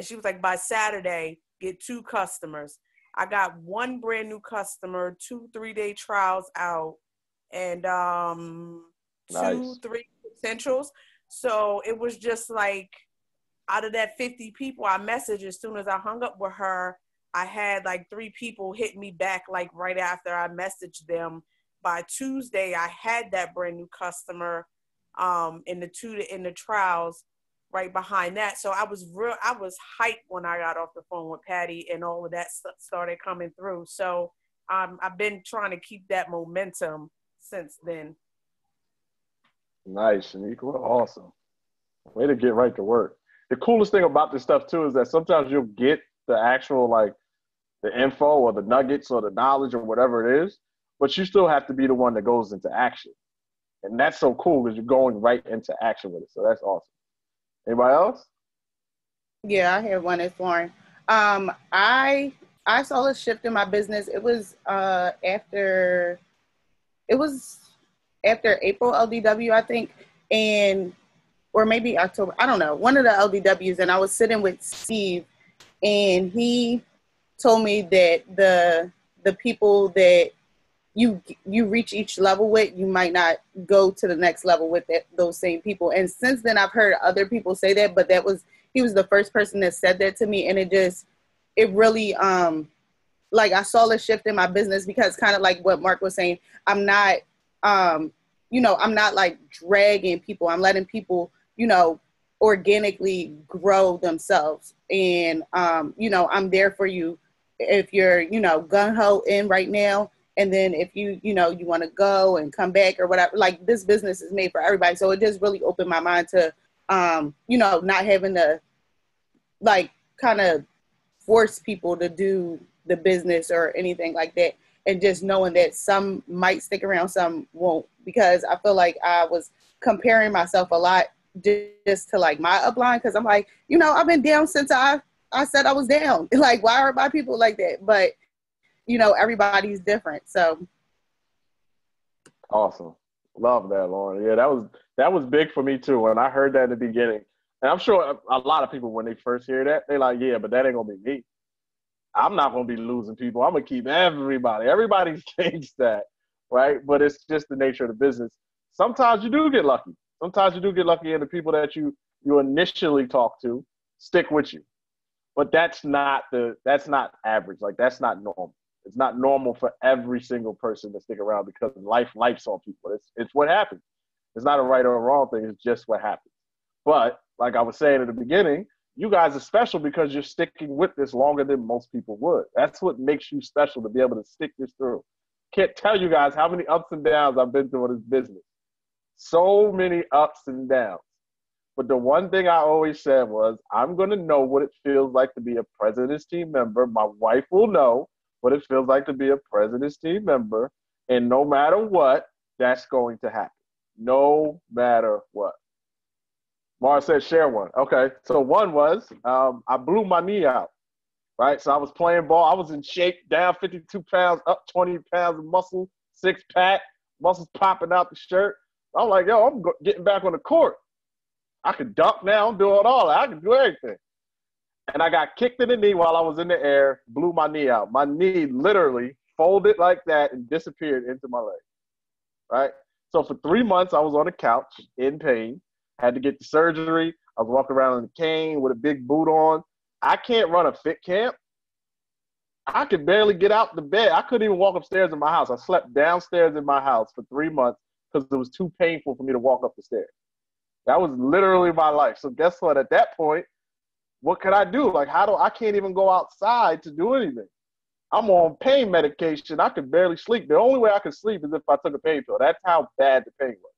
she was like, by Saturday, get 2 customers. I got 1 brand new customer, 2 3-day trials out, and Nice. 2 3 potentials. So it was just like, out of that 50 people I messaged, as soon as I hung up with her, I had like 3 people hit me back like right after I messaged them. By Tuesday, I had that brand new customer in the trials. right behind that. So I was hyped when I got off the phone with Patty and all of that stuff started coming through. So I've been trying to keep that momentum since then. Nice, Shaniqua. Awesome. Way to get right to work. The coolest thing about this stuff too is that sometimes you'll get the actual like the info or the nuggets or the knowledge or whatever it is, but you still have to be the one that goes into action. And that's so cool because you're going right into action with it. So that's awesome. Anybody else? Yeah, I have one. It's Lauren. I saw a shift in my business. It was after April LDW, I think, and or maybe October. I don't know. One of the LDWs, and I was sitting with Steve, and he told me that the people that you reach each level with, you might not go to the next level with those same people. And since then, I've heard other people say that, but he was the first person that said that to me, and it really like I saw a shift in my business because kind of like what Mark was saying, I'm not I'm not like dragging people. I'm letting people organically grow themselves, and I'm there for you if you're gung ho in right now. And then if you want to go and come back or whatever, like this business is made for everybody. So it just really opened my mind to, not having to like kind of force people to do the business or anything like that. And just knowing that some might stick around, some won't, because I feel like I was comparing myself a lot just to like my upline. Cause I'm like, I've been down since I said I was down. Like, why are my people like that? But everybody's different. So awesome. Love that, Lauren. Yeah, that was big for me too. When I heard that in the beginning, and I'm sure a lot of people when they first hear that, they're like, yeah, but that ain't gonna be me. I'm not gonna be losing people. I'm gonna keep everybody. Everybody thinks that, right? But it's just the nature of the business. Sometimes you do get lucky. Sometimes you do get lucky, and the people that you initially talk to stick with you. But that's not average. Like that's not normal. It's not normal for every single person to stick around because life's on people. It's what happens. It's not a right or a wrong thing. It's just what happens. But like I was saying at the beginning, you guys are special because you're sticking with this longer than most people would. That's what makes you special, to be able to stick this through. Can't tell you guys how many ups and downs I've been through in this business. So many ups and downs. But the one thing I always said was, I'm going to know what it feels like to be a president's team member. My wife will know what it feels like to be a president's team member. And no matter what, that's going to happen. No matter what. Mara said share one. Okay, so one was I blew my knee out, right? So I was playing ball. I was in shape, down 52 pounds, up 20 pounds of muscle, six-pack, muscles popping out the shirt. I'm like, yo, I'm getting back on the court. I can dunk now. I'm doing all that. I can do everything. And I got kicked in the knee while I was in the air, blew my knee out. My knee literally folded like that and disappeared into my leg, right? So for 3 months, I was on the couch in pain. Had to get the surgery. I was walking around in a cane with a big boot on. I can't run a fit camp. I could barely get out the bed. I couldn't even walk upstairs in my house. I slept downstairs in my house for 3 months because it was too painful for me to walk up the stairs. That was literally my life. So guess what? At that point, what could I do? Like, I can't even go outside to do anything. I'm on pain medication. I could barely sleep. The only way I could sleep is if I took a pain pill. That's how bad the pain was.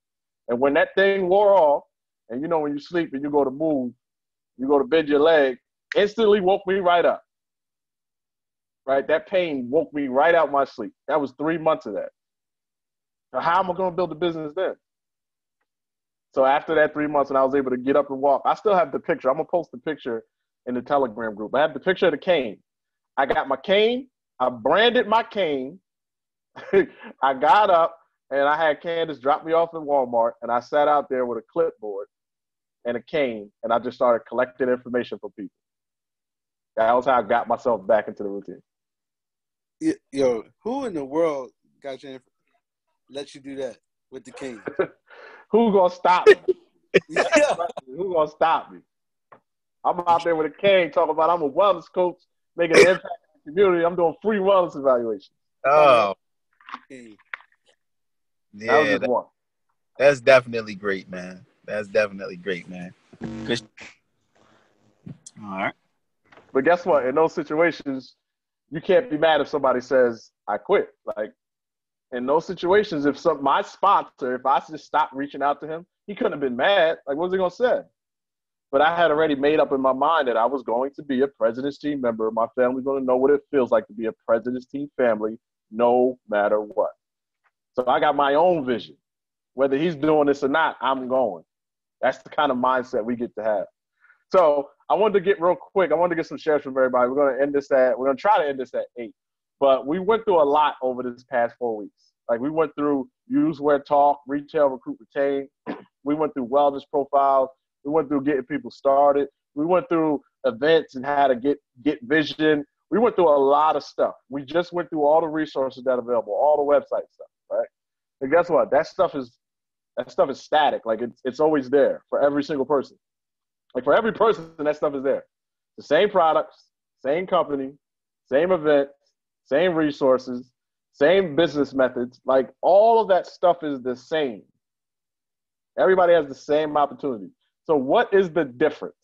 And when that thing wore off, and when you sleep and you go to move, you go to bend your leg, instantly woke me right up. Right? That pain woke me right out my sleep. That was 3 months of that. Now, how am I going to build a business then? So after that 3 months, and I was able to get up and walk, I still have the picture. I'm going to post the picture in the Telegram group. I have the picture of the cane. I got my cane. I branded my cane. I got up, and I had Candace drop me off in Walmart, and I sat out there with a clipboard and a cane, and I just started collecting information from people. That was how I got myself back into the routine. Yo, who in the world let you do that with the cane? Who gonna stop me? Who gonna stop me? I'm out there with a cane talking about I'm a wellness coach, making an impact in the community. I'm doing free wellness evaluations. Oh. That was just one. That's definitely great, man. That's definitely great, man. Good. All right. But guess what? In those situations, you can't be mad if somebody says, I quit. Like, in those situations, if my sponsor, if I just stopped reaching out to him, he couldn't have been mad. Like, what was he going to say? But I had already made up in my mind that I was going to be a President's Team member. My family's going to know what it feels like to be a President's Team family, no matter what. So I got my own vision. Whether he's doing this or not, I'm going. That's the kind of mindset we get to have. So I wanted to get real quick. I wanted to get some shares from everybody. We're going to try to end this at 8. But we went through a lot over this past 4 weeks. Like, we went through use, wear, talk, retail, recruit, retain. We went through wellness profiles. We went through getting people started. We went through events and how to get vision. We went through a lot of stuff. We just went through all the resources that are available, all the website stuff, right? And guess what? That stuff is static. Like, it's always there for every single person. Like, for every person, that stuff is there. The same products, same company, same event, same resources, same business methods. Like, all of that stuff is the same. Everybody has the same opportunity. So what is the difference?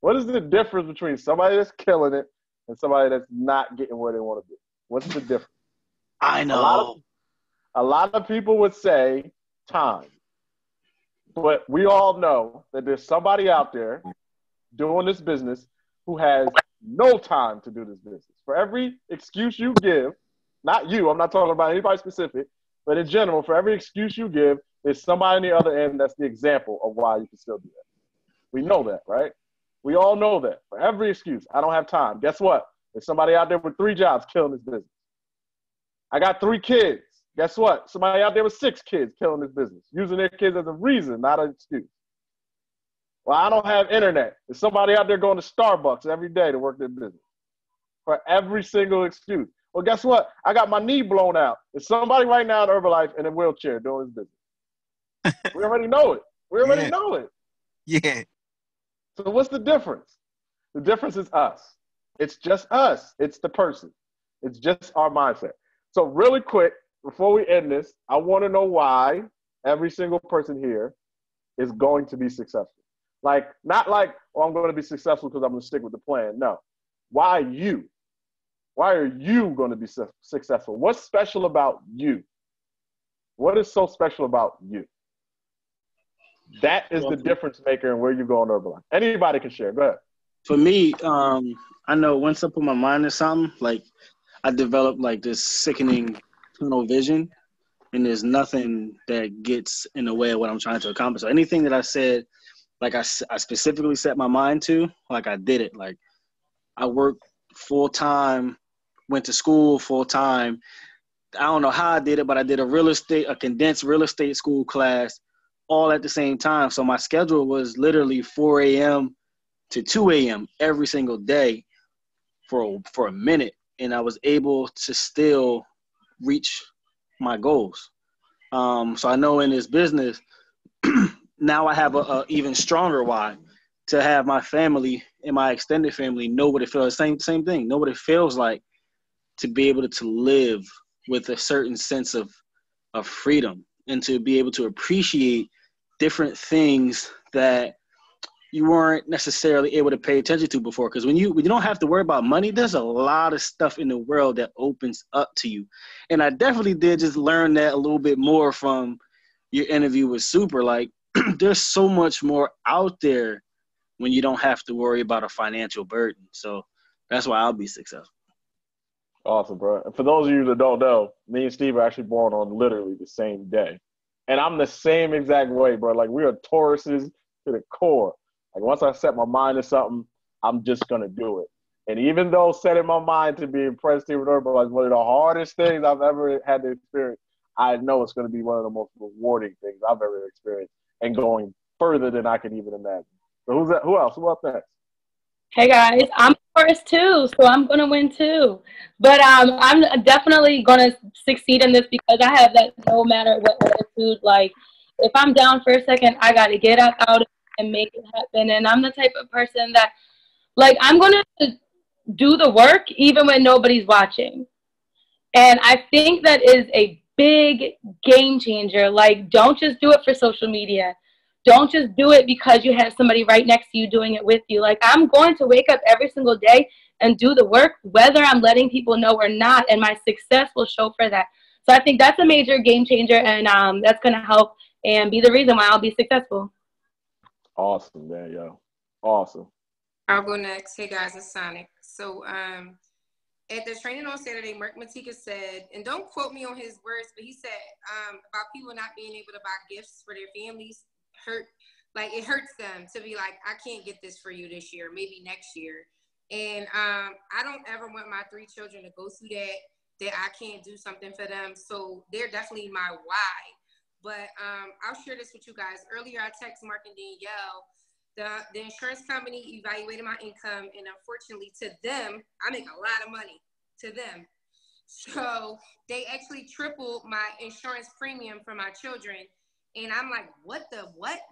What is the difference between somebody that's killing it and somebody that's not getting where they want to be? What's the difference? I know. A lot of people would say time. But we all know that there's somebody out there doing this business who has no time to do this business. For every excuse you give, not you, I'm not talking about anybody specific, but in general, for every excuse you give, there's somebody on the other end that's the example of why you can still do that. We know that, right? We all know that. For every excuse, I don't have time. Guess what? There's somebody out there with 3 jobs killing this business. I got 3 kids. Guess what? Somebody out there with 6 kids killing this business, using their kids as a reason, not an excuse. Well, I don't have internet. There's somebody out there going to Starbucks every day to work their business. For every single excuse. Well, guess what? I got my knee blown out. There's somebody right now in Herbalife in a wheelchair doing his business. We already know it. We already know it. Yeah. So what's the difference? The difference is us. It's just us. It's the person. It's just our mindset. So really quick, before we end this, I want to know why every single person here is going to be successful. Like, not like, oh, I'm going to be successful because I'm going to stick with the plan. No. Why you? Why are you going to be successful? What's special about you? What is so special about you? That is the difference maker in where you go on Herbalife. Anybody can share. Go ahead. For me, I know once I put my mind to something, like, I developed like this sickening tunnel vision, and there's nothing that gets in the way of what I'm trying to accomplish. So anything that I said, like I specifically set my mind to, like, I did it. Like, I worked full time, went to school full time. I don't know how I did it, but I did a condensed real estate school class all at the same time. So my schedule was literally 4 a.m. to 2 a.m. every single day for a minute. And I was able to still reach my goals. So I know in this business, now I have a even stronger why, to have my family and my extended family know what it feels. Same thing. Know what it feels like to be able to live with a certain sense of freedom, and to be able to appreciate different things that you weren't necessarily able to pay attention to before. Because when you don't have to worry about money, there's a lot of stuff in the world that opens up to you. And I definitely did just learn that a little bit more from your interview with Super. Like, there's so much more out there when you don't have to worry about a financial burden. So that's why I'll be successful. Awesome, bro. And for those of you that don't know, me and Steve are actually born on literally the same day. And I'm the same exact way, bro. Like, we are Tauruses to the core. Like, once I set my mind to something, I'm just going to do it. And even though setting my mind to be impressed with Herbalife is one of the hardest things I've ever had to experience, I know it's going to be one of the most rewarding things I've ever experienced, and going further than I can even imagine. So who's that? Who else? Who else next? Hey guys, I'm first too, so I'm gonna win too. But I'm definitely gonna succeed in this because I have that no matter what attitude. Like, if I'm down for a second, I gotta get up out of it and make it happen. And I'm the type of person that, like, I'm gonna do the work even when nobody's watching. And I think that is a big game changer. Like, don't just do it for social media. don't just do it because you have somebody right next to you doing it with you. Like, I'm going to wake up every single day and do the work, whether I'm letting people know or not, and my success will show for that. So I think that's a major game changer, and that's going to help and be the reason why I'll be successful. Awesome, man, yo. Awesome. I'll go next. Hey guys, it's Sonic. So at the training on Saturday, Mark Matika said, and don't quote me on his words, but he said about people not being able to buy gifts for their families it hurts them to be like, I can't get this for you this year, maybe next year. And I don't ever want my 3 children to go through that I can't do something for them. So they're definitely my why. But I'll share this with you guys. Earlier, I texted Mark and Danielle. The insurance company evaluated my income, and unfortunately to them, I make a lot of money to them. So they actually tripled my insurance premium for my children. And I'm like, what?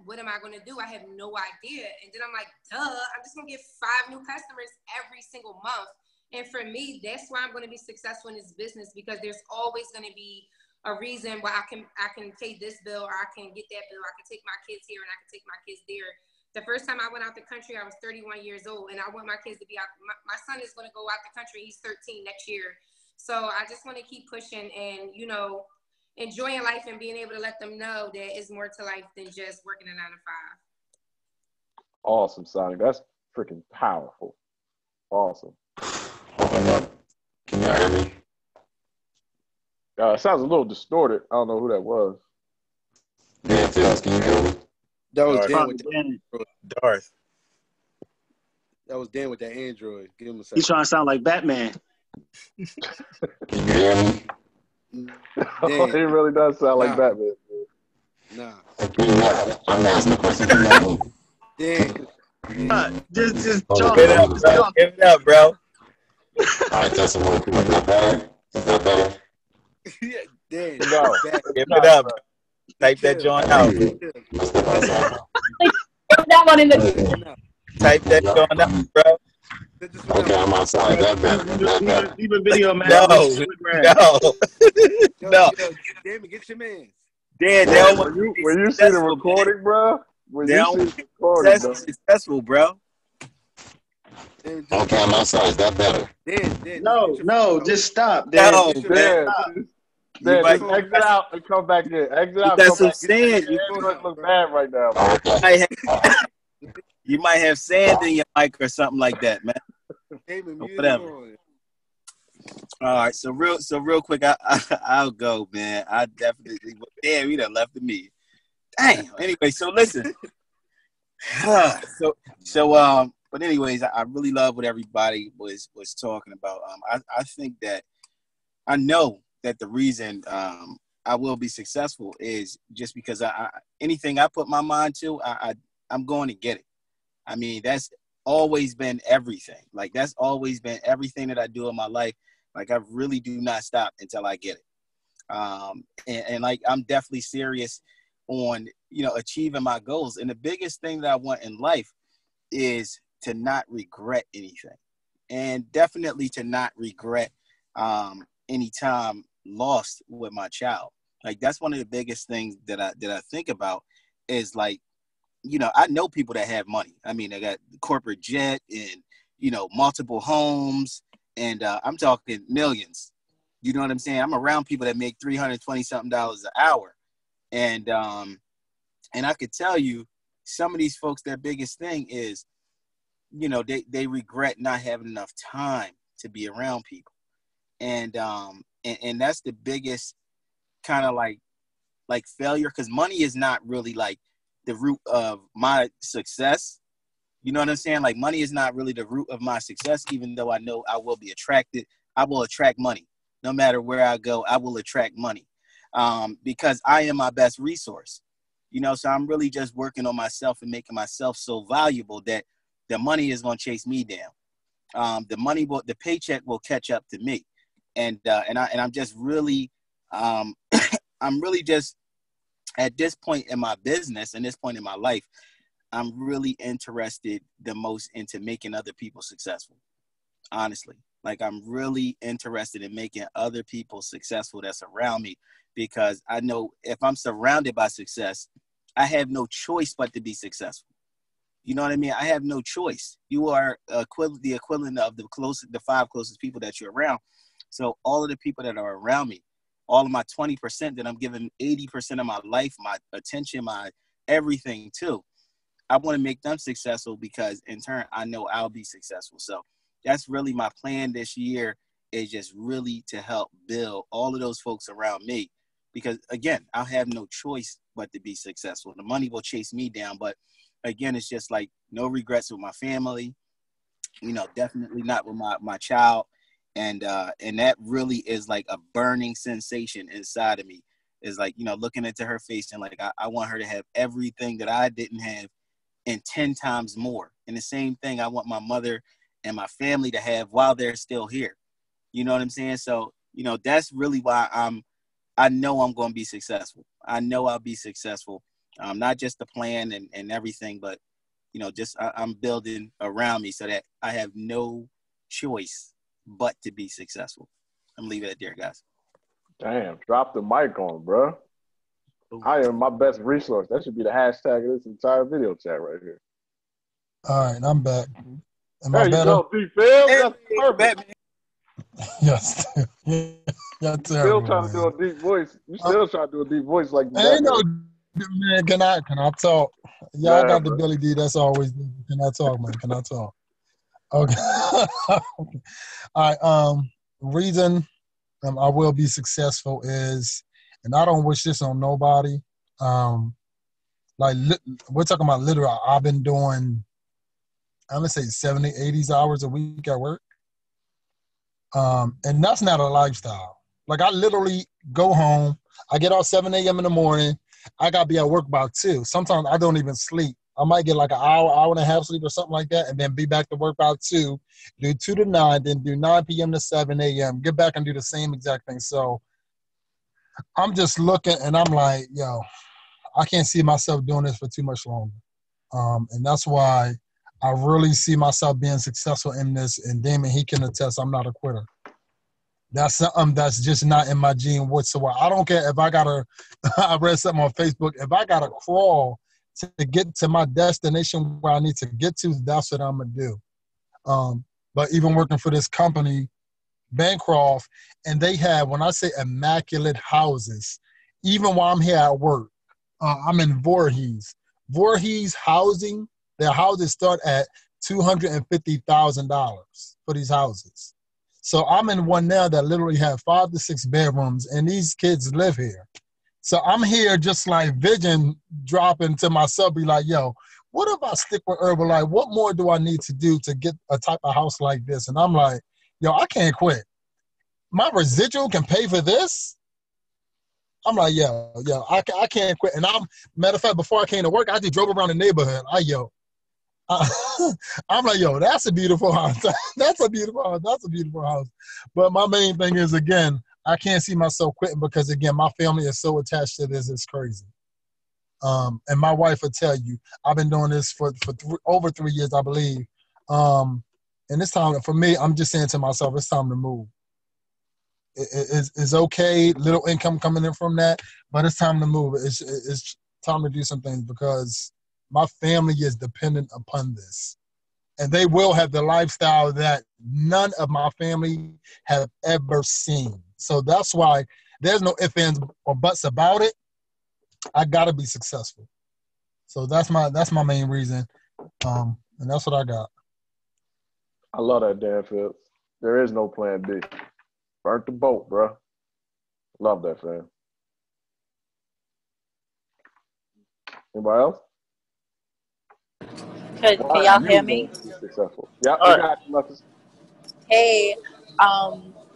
What am I going to do? I have no idea. And then I'm like, duh, I'm just going to get 5 new customers every single month. And for me, that's why I'm going to be successful in this business, because there's always going to be a reason why I can pay this bill, or I can get that bill. I can take my kids here and I can take my kids there. The first time I went out the country, I was 31 years old, and I want my kids to be out. My son is going to go out the country. He's 13 next year. So I just want to keep pushing and, enjoying life and being able to let them know that it's more to life than just working a 9 to 5. Awesome, Sonic. That's freaking powerful. Awesome. Can y'all hear me? It sounds a little distorted. I don't know who that was. Yeah, Tails, can you hear me? That was Darth. Dan with the Android. Darth. That was Dan with that Android. Give him a second. He's trying to sound like Batman. Can you hear me? Oh, he really does sound like Batman. Nah. I'm asking the question. Dan. Just talk. Give it up, bro. Give it up, bro. All right, that's one. Is that better? Is that better? Yeah, Dan. No. Give it up. Type that joint out. That one in the. Type that joint out, bro. Okay, I'm outside. That better. Leave a video, man. No. Damn, get your man. Dan, when you see the recording, bro. When you see the recording, bro. Successful, bro. Okay, I'm outside. Is that better? Dan, no, just stop. Dan. No, Dan, just exit out and come back in. Exit out. That's what I'm saying. You look bad right now. You might have sand in your mic or something like that, man. Whatever. All right, so real quick, I'll go, man. I definitely. Damn, you done left me. Damn. Anyway, so listen. But anyways, I really love what everybody was talking about. I think that I know that the reason I will be successful is just because anything I put my mind to, I'm going to get it. I mean, that's always been everything. Like, that's always been everything that I do in my life. Like, I really do not stop until I get it. And like, I'm definitely serious on, achieving my goals. And the biggest thing that I want in life is to not regret anything, and definitely to not regret any time lost with my child. Like, that's one of the biggest things that I think about is, like, I know people that have money. I mean, they got corporate jet and, multiple homes, and I'm talking millions. You know what I'm saying? I'm around people that make $320-something an hour. And I could tell you some of these folks, their biggest thing is, they regret not having enough time to be around people. And that's the biggest kind of like failure, because money is not really like the root of my success. You know what I'm saying? Like, money is not really the root of my success, even though I know I will be attracted. I will attract money. No matter where I go, I will attract money because I am my best resource. So I'm really just working on myself and making myself so valuable that the money is going to chase me down. The paycheck will catch up to me. And I'm just really, I'm really just, at this point in my business and this point in my life, I'm really interested the most into making other people successful. Honestly, like, I'm really interested in making other people successful that's around me, because I know if I'm surrounded by success, I have no choice but to be successful. You know what I mean? I have no choice. You are the equivalent of the 5 closest people that you're around. So all of the people that are around me, all of my 20% that I'm giving 80% of my life, my attention, my everything to, I want to make them successful because in turn, I know I'll be successful. So that's really my plan this year, is just really to help build all of those folks around me. Because again, I'll have no choice but to be successful. The money will chase me down, but again, it's just like no regrets with my family, definitely not with my child. And that really is like a burning sensation inside of me, is like, looking into her face and like, I want her to have everything that I didn't have and 10 times more. And the same thing I want my mother and my family to have while they're still here. You know what I'm saying? So, that's really why I know I'm going to be successful. I know I'll be successful. Not just the plan and everything, but, I'm building around me so that I have no choice but to be successful. I'm leaving it there, guys. Damn, drop the mic on, bro. I am my best resource. That should be the hashtag of this entire video chat right here. All right, I'm back. Am I There you better? go, D-Phil. That's perfect. Yes. That's Still terrible, trying to do man. a deep voice. You still trying to do a deep voice like that. Ain't no, man, can I talk? Y'all Nah, got the bro. Billy D. That's always, can I talk, man? Can I talk? Okay. Okay. All right. Reason I will be successful is, and I don't wish this on nobody. We're talking about literal. I've been doing, I'm gonna say 70, 80 hours a week at work. And that's not a lifestyle. Like, I literally go home, I get off 7 a.m. in the morning, I gotta be at work by 2. Sometimes I don't even sleep. I might get like an hour and a half sleep or something like that, and then be back to work by 2, do 2 to 9, then do 9 p.m. to 7 a.m., get back and do the same exact thing. So I'm just looking and I'm like, yo, I can't see myself doing this for too much longer. And that's why I really see myself being successful in this. And Damon, he can attest, I'm not a quitter. That's something that's just not in my gene whatsoever. I don't care if I gotta, I read something on Facebook, if I gotta crawl to get to my destination where I need to get to, that's what I'm gonna do. But even working for this company, Bancroft, and they have, when I say immaculate houses, even while I'm here at work, I'm in Voorhees. Voorhees housing, their houses start at $250,000 for these houses. So I'm in one now that literally have 5 to 6 bedrooms, and these kids live here. So I'm here just like vision dropping to myself, be like, yo, what if I stick with Herbalife? What more do I need to do to get a type of house like this? And I'm like, yo, I can't quit. My residual can pay for this? I'm like, yo, I can't quit. And matter of fact, before I came to work, I just drove around the neighborhood. I'm like, yo, that's a beautiful house. That's a beautiful house. That's a beautiful house. But my main thing is, again, I can't see myself quitting because, again, my family is so attached to this. It's crazy. And my wife will tell you, I've been doing this for over 3 years, I believe. And it's time for me. I'm just saying to myself, it's time to move. It's okay, little income coming in from that, but it's time to move. It's time to do some things because my family is dependent upon this. And they will have the lifestyle that none of my family have ever seen. So that's why there's no ifs, ands, or buts about it. I gotta be successful. So that's my main reason. And that's what I got. I love that, Dan Phillips. There is no plan B. Burnt the boat, bro. Love that, fam. Anybody else? Can y'all hear me? Successful. Yeah, All we right. got you, Marcus. Hey,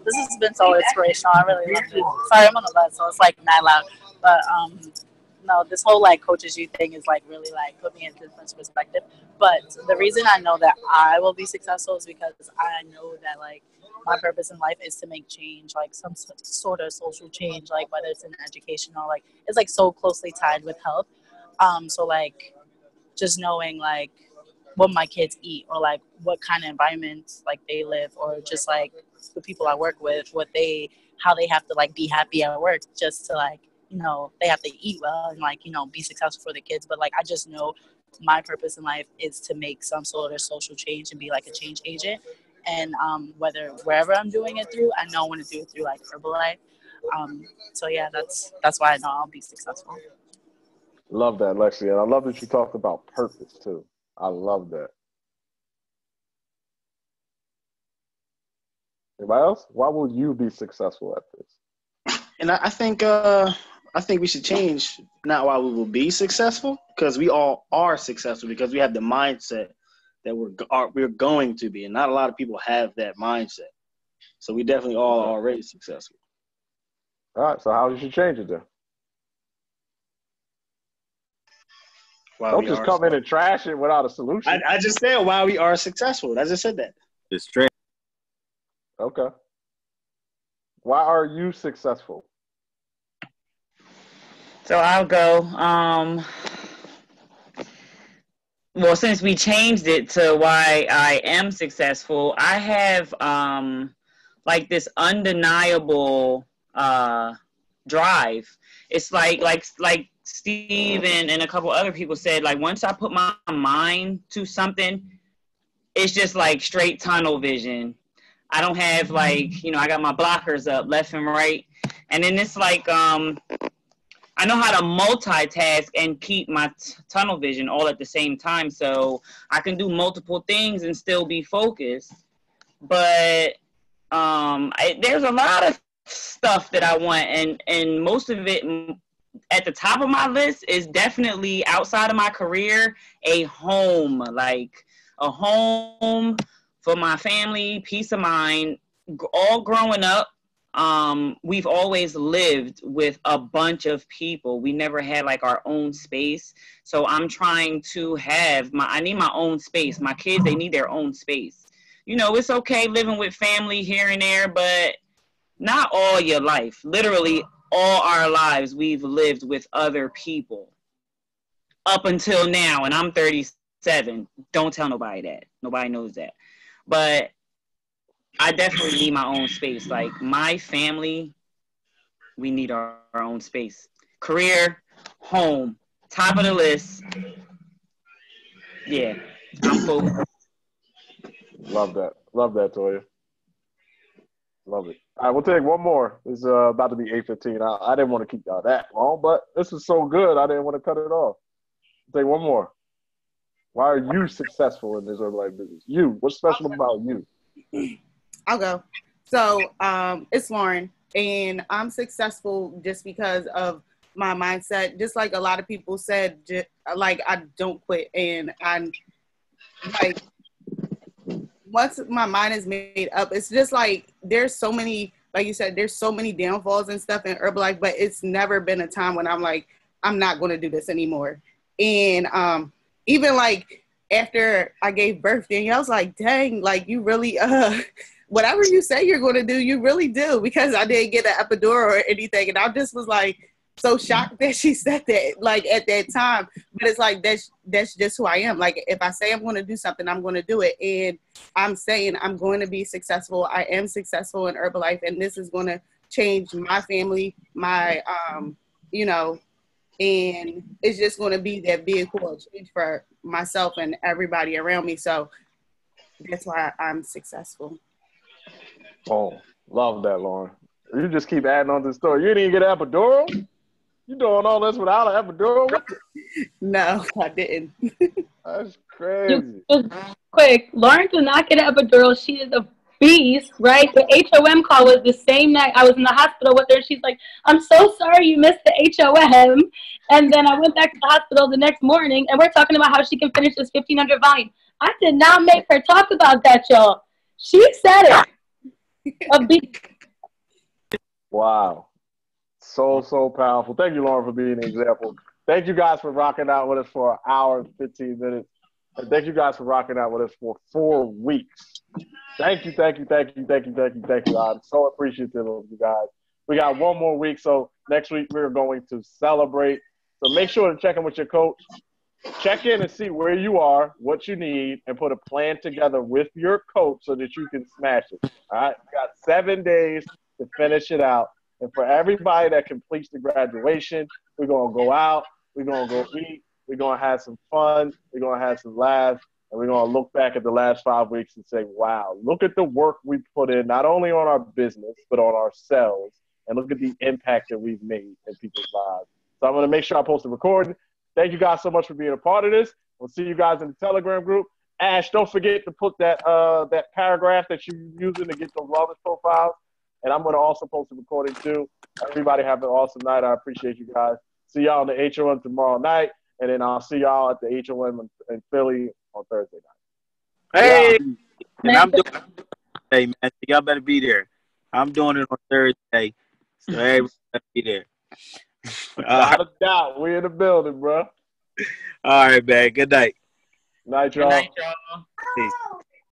this has been so inspirational. I really loved it. Sorry, I'm on the bus, so it's like mad loud. But no, this whole like coaches you thing is like really like put me in a different perspective. But the reason I know that I will be successful is because I know that like my purpose in life is to make change, like some sort of social change, like whether it's in education or like it's like so closely tied with health. So like just knowing like what my kids eat or like what kind of environments like they live or just like the people I work with, how they have to like be happy at work just to like they have to eat well and like, be successful for the kids. But like, I just know my purpose in life is to make some sort of social change and be like a change agent. And wherever I'm doing it through, I know I want to do it through like Herbalife. So yeah, that's why I know I'll be successful. Love that, Lexi. And I love that you talked about purpose too. I love that. Anybody else? Why will you be successful at this? And I think we should change not why we will be successful, because we all are successful because we have the mindset that we're going to be, and not a lot of people have that mindset. So we definitely all are already successful. All right. So how you should change it then? Don't just come in and trash it without a solution. I just said why we are successful. I just said that. It's straight. Okay. Why are you successful? So I'll go. Well, since we changed it to why I am successful, I have like this undeniable drive. It's like Steve and a couple other people said, like once I put my mind to something, it's just like straight tunnel vision. I don't have like, I got my blockers up left and right. And then it's like, I know how to multitask and keep my tunnel vision all at the same time. So I can do multiple things and still be focused. But there's a lot of stuff that I want. And most of it at the top of my list is definitely outside of my career, a home, like a home for my family, peace of mind. All growing up, we've always lived with a bunch of people. We never had like our own space. So I'm trying to I need my own space. My kids, they need their own space. It's okay living with family here and there, but not all your life. Literally all our lives we've lived with other people up until now. And I'm 37. Don't tell nobody that. Nobody knows that. But I definitely need my own space. Like my family, we need our own space. Career, home, top of the list. Yeah, I'm focused. Love that, Toya. Love it. All right, we'll take one more. It's about to be 8:15. I didn't want to keep y'all that long, but this is so good, I didn't want to cut it off. We'll take one more. Why are you successful in this Herbalife business? You. What's special about you? I'll go. So it's Lauren, and I'm successful just because of my mindset. Just like a lot of people said, like I don't quit, and I'm like, once my mind is made up, it's just like there's so many, like you said, there's so many downfalls and stuff in Herbalife, but it's never been a time when I'm like, I'm not going to do this anymore. And even like after I gave birth, then I was like, dang, like you really whatever you say you're going to do, you really do, because I didn't get an epidural or anything. And I just was like so shocked that she said that, like at that time. But it's like, that's just who I am. Like if I say I'm going to do something, I'm going to do it. And I'm saying I'm going to be successful. I am successful in Herbalife, and this is going to change my family, my, and it's just going to be that vehicle of change for myself and everybody around me. So that's why I'm successful. Oh, love that, Lauren. You just keep adding on to the story. You didn't even get an epidural? You doing all this without an epidural? No, I didn't. That's crazy. Quick, Lauren did not get an epidural. She is a beast, right? The HOM call was the same night I was in the hospital with her. She's like, I'm so sorry you missed the HOM. And then I went back to the hospital the next morning, and we're talking about how she can finish this 1,500 volume. I did not make her talk about that, y'all. She said it. A beast. Wow. So powerful. Thank you, Lauren, for being an example. Thank you guys for rocking out with us for an hour and 15 minutes. And thank you guys for rocking out with us for 4 weeks. Thank you. I'm so appreciative of you guys. We got one more week, so next week we're going to celebrate. So make sure to check in with your coach. Check in and see where you are, what you need, and put a plan together with your coach so that you can smash it. All right? We got 7 days to finish it out. And for everybody that completes the graduation, we're going to go out. We're going to go eat. We're going to have some fun. We're going to have some laughs. And we're going to look back at the last 5 weeks and say, wow, look at the work we put in, not only on our business, but on ourselves. And look at the impact that we've made in people's lives. So I'm going to make sure I post a recording. Thank you guys so much for being a part of this. We'll see you guys in the Telegram group. Ash, don't forget to put that paragraph that you're using to get those wellness profiles. And I'm going to also post a recording too. Everybody have an awesome night. I appreciate you guys. See y'all in the HOM tomorrow night. And then I'll see y'all at the HOM in Philly on Thursday night. Hey, and I'm doing hey man, so y'all better be there. I'm doing it on Thursday, so everybody better be there. Without a doubt, we in the building, bro. All right, man. Good night. Night, y'all. Good night, y'all. Peace.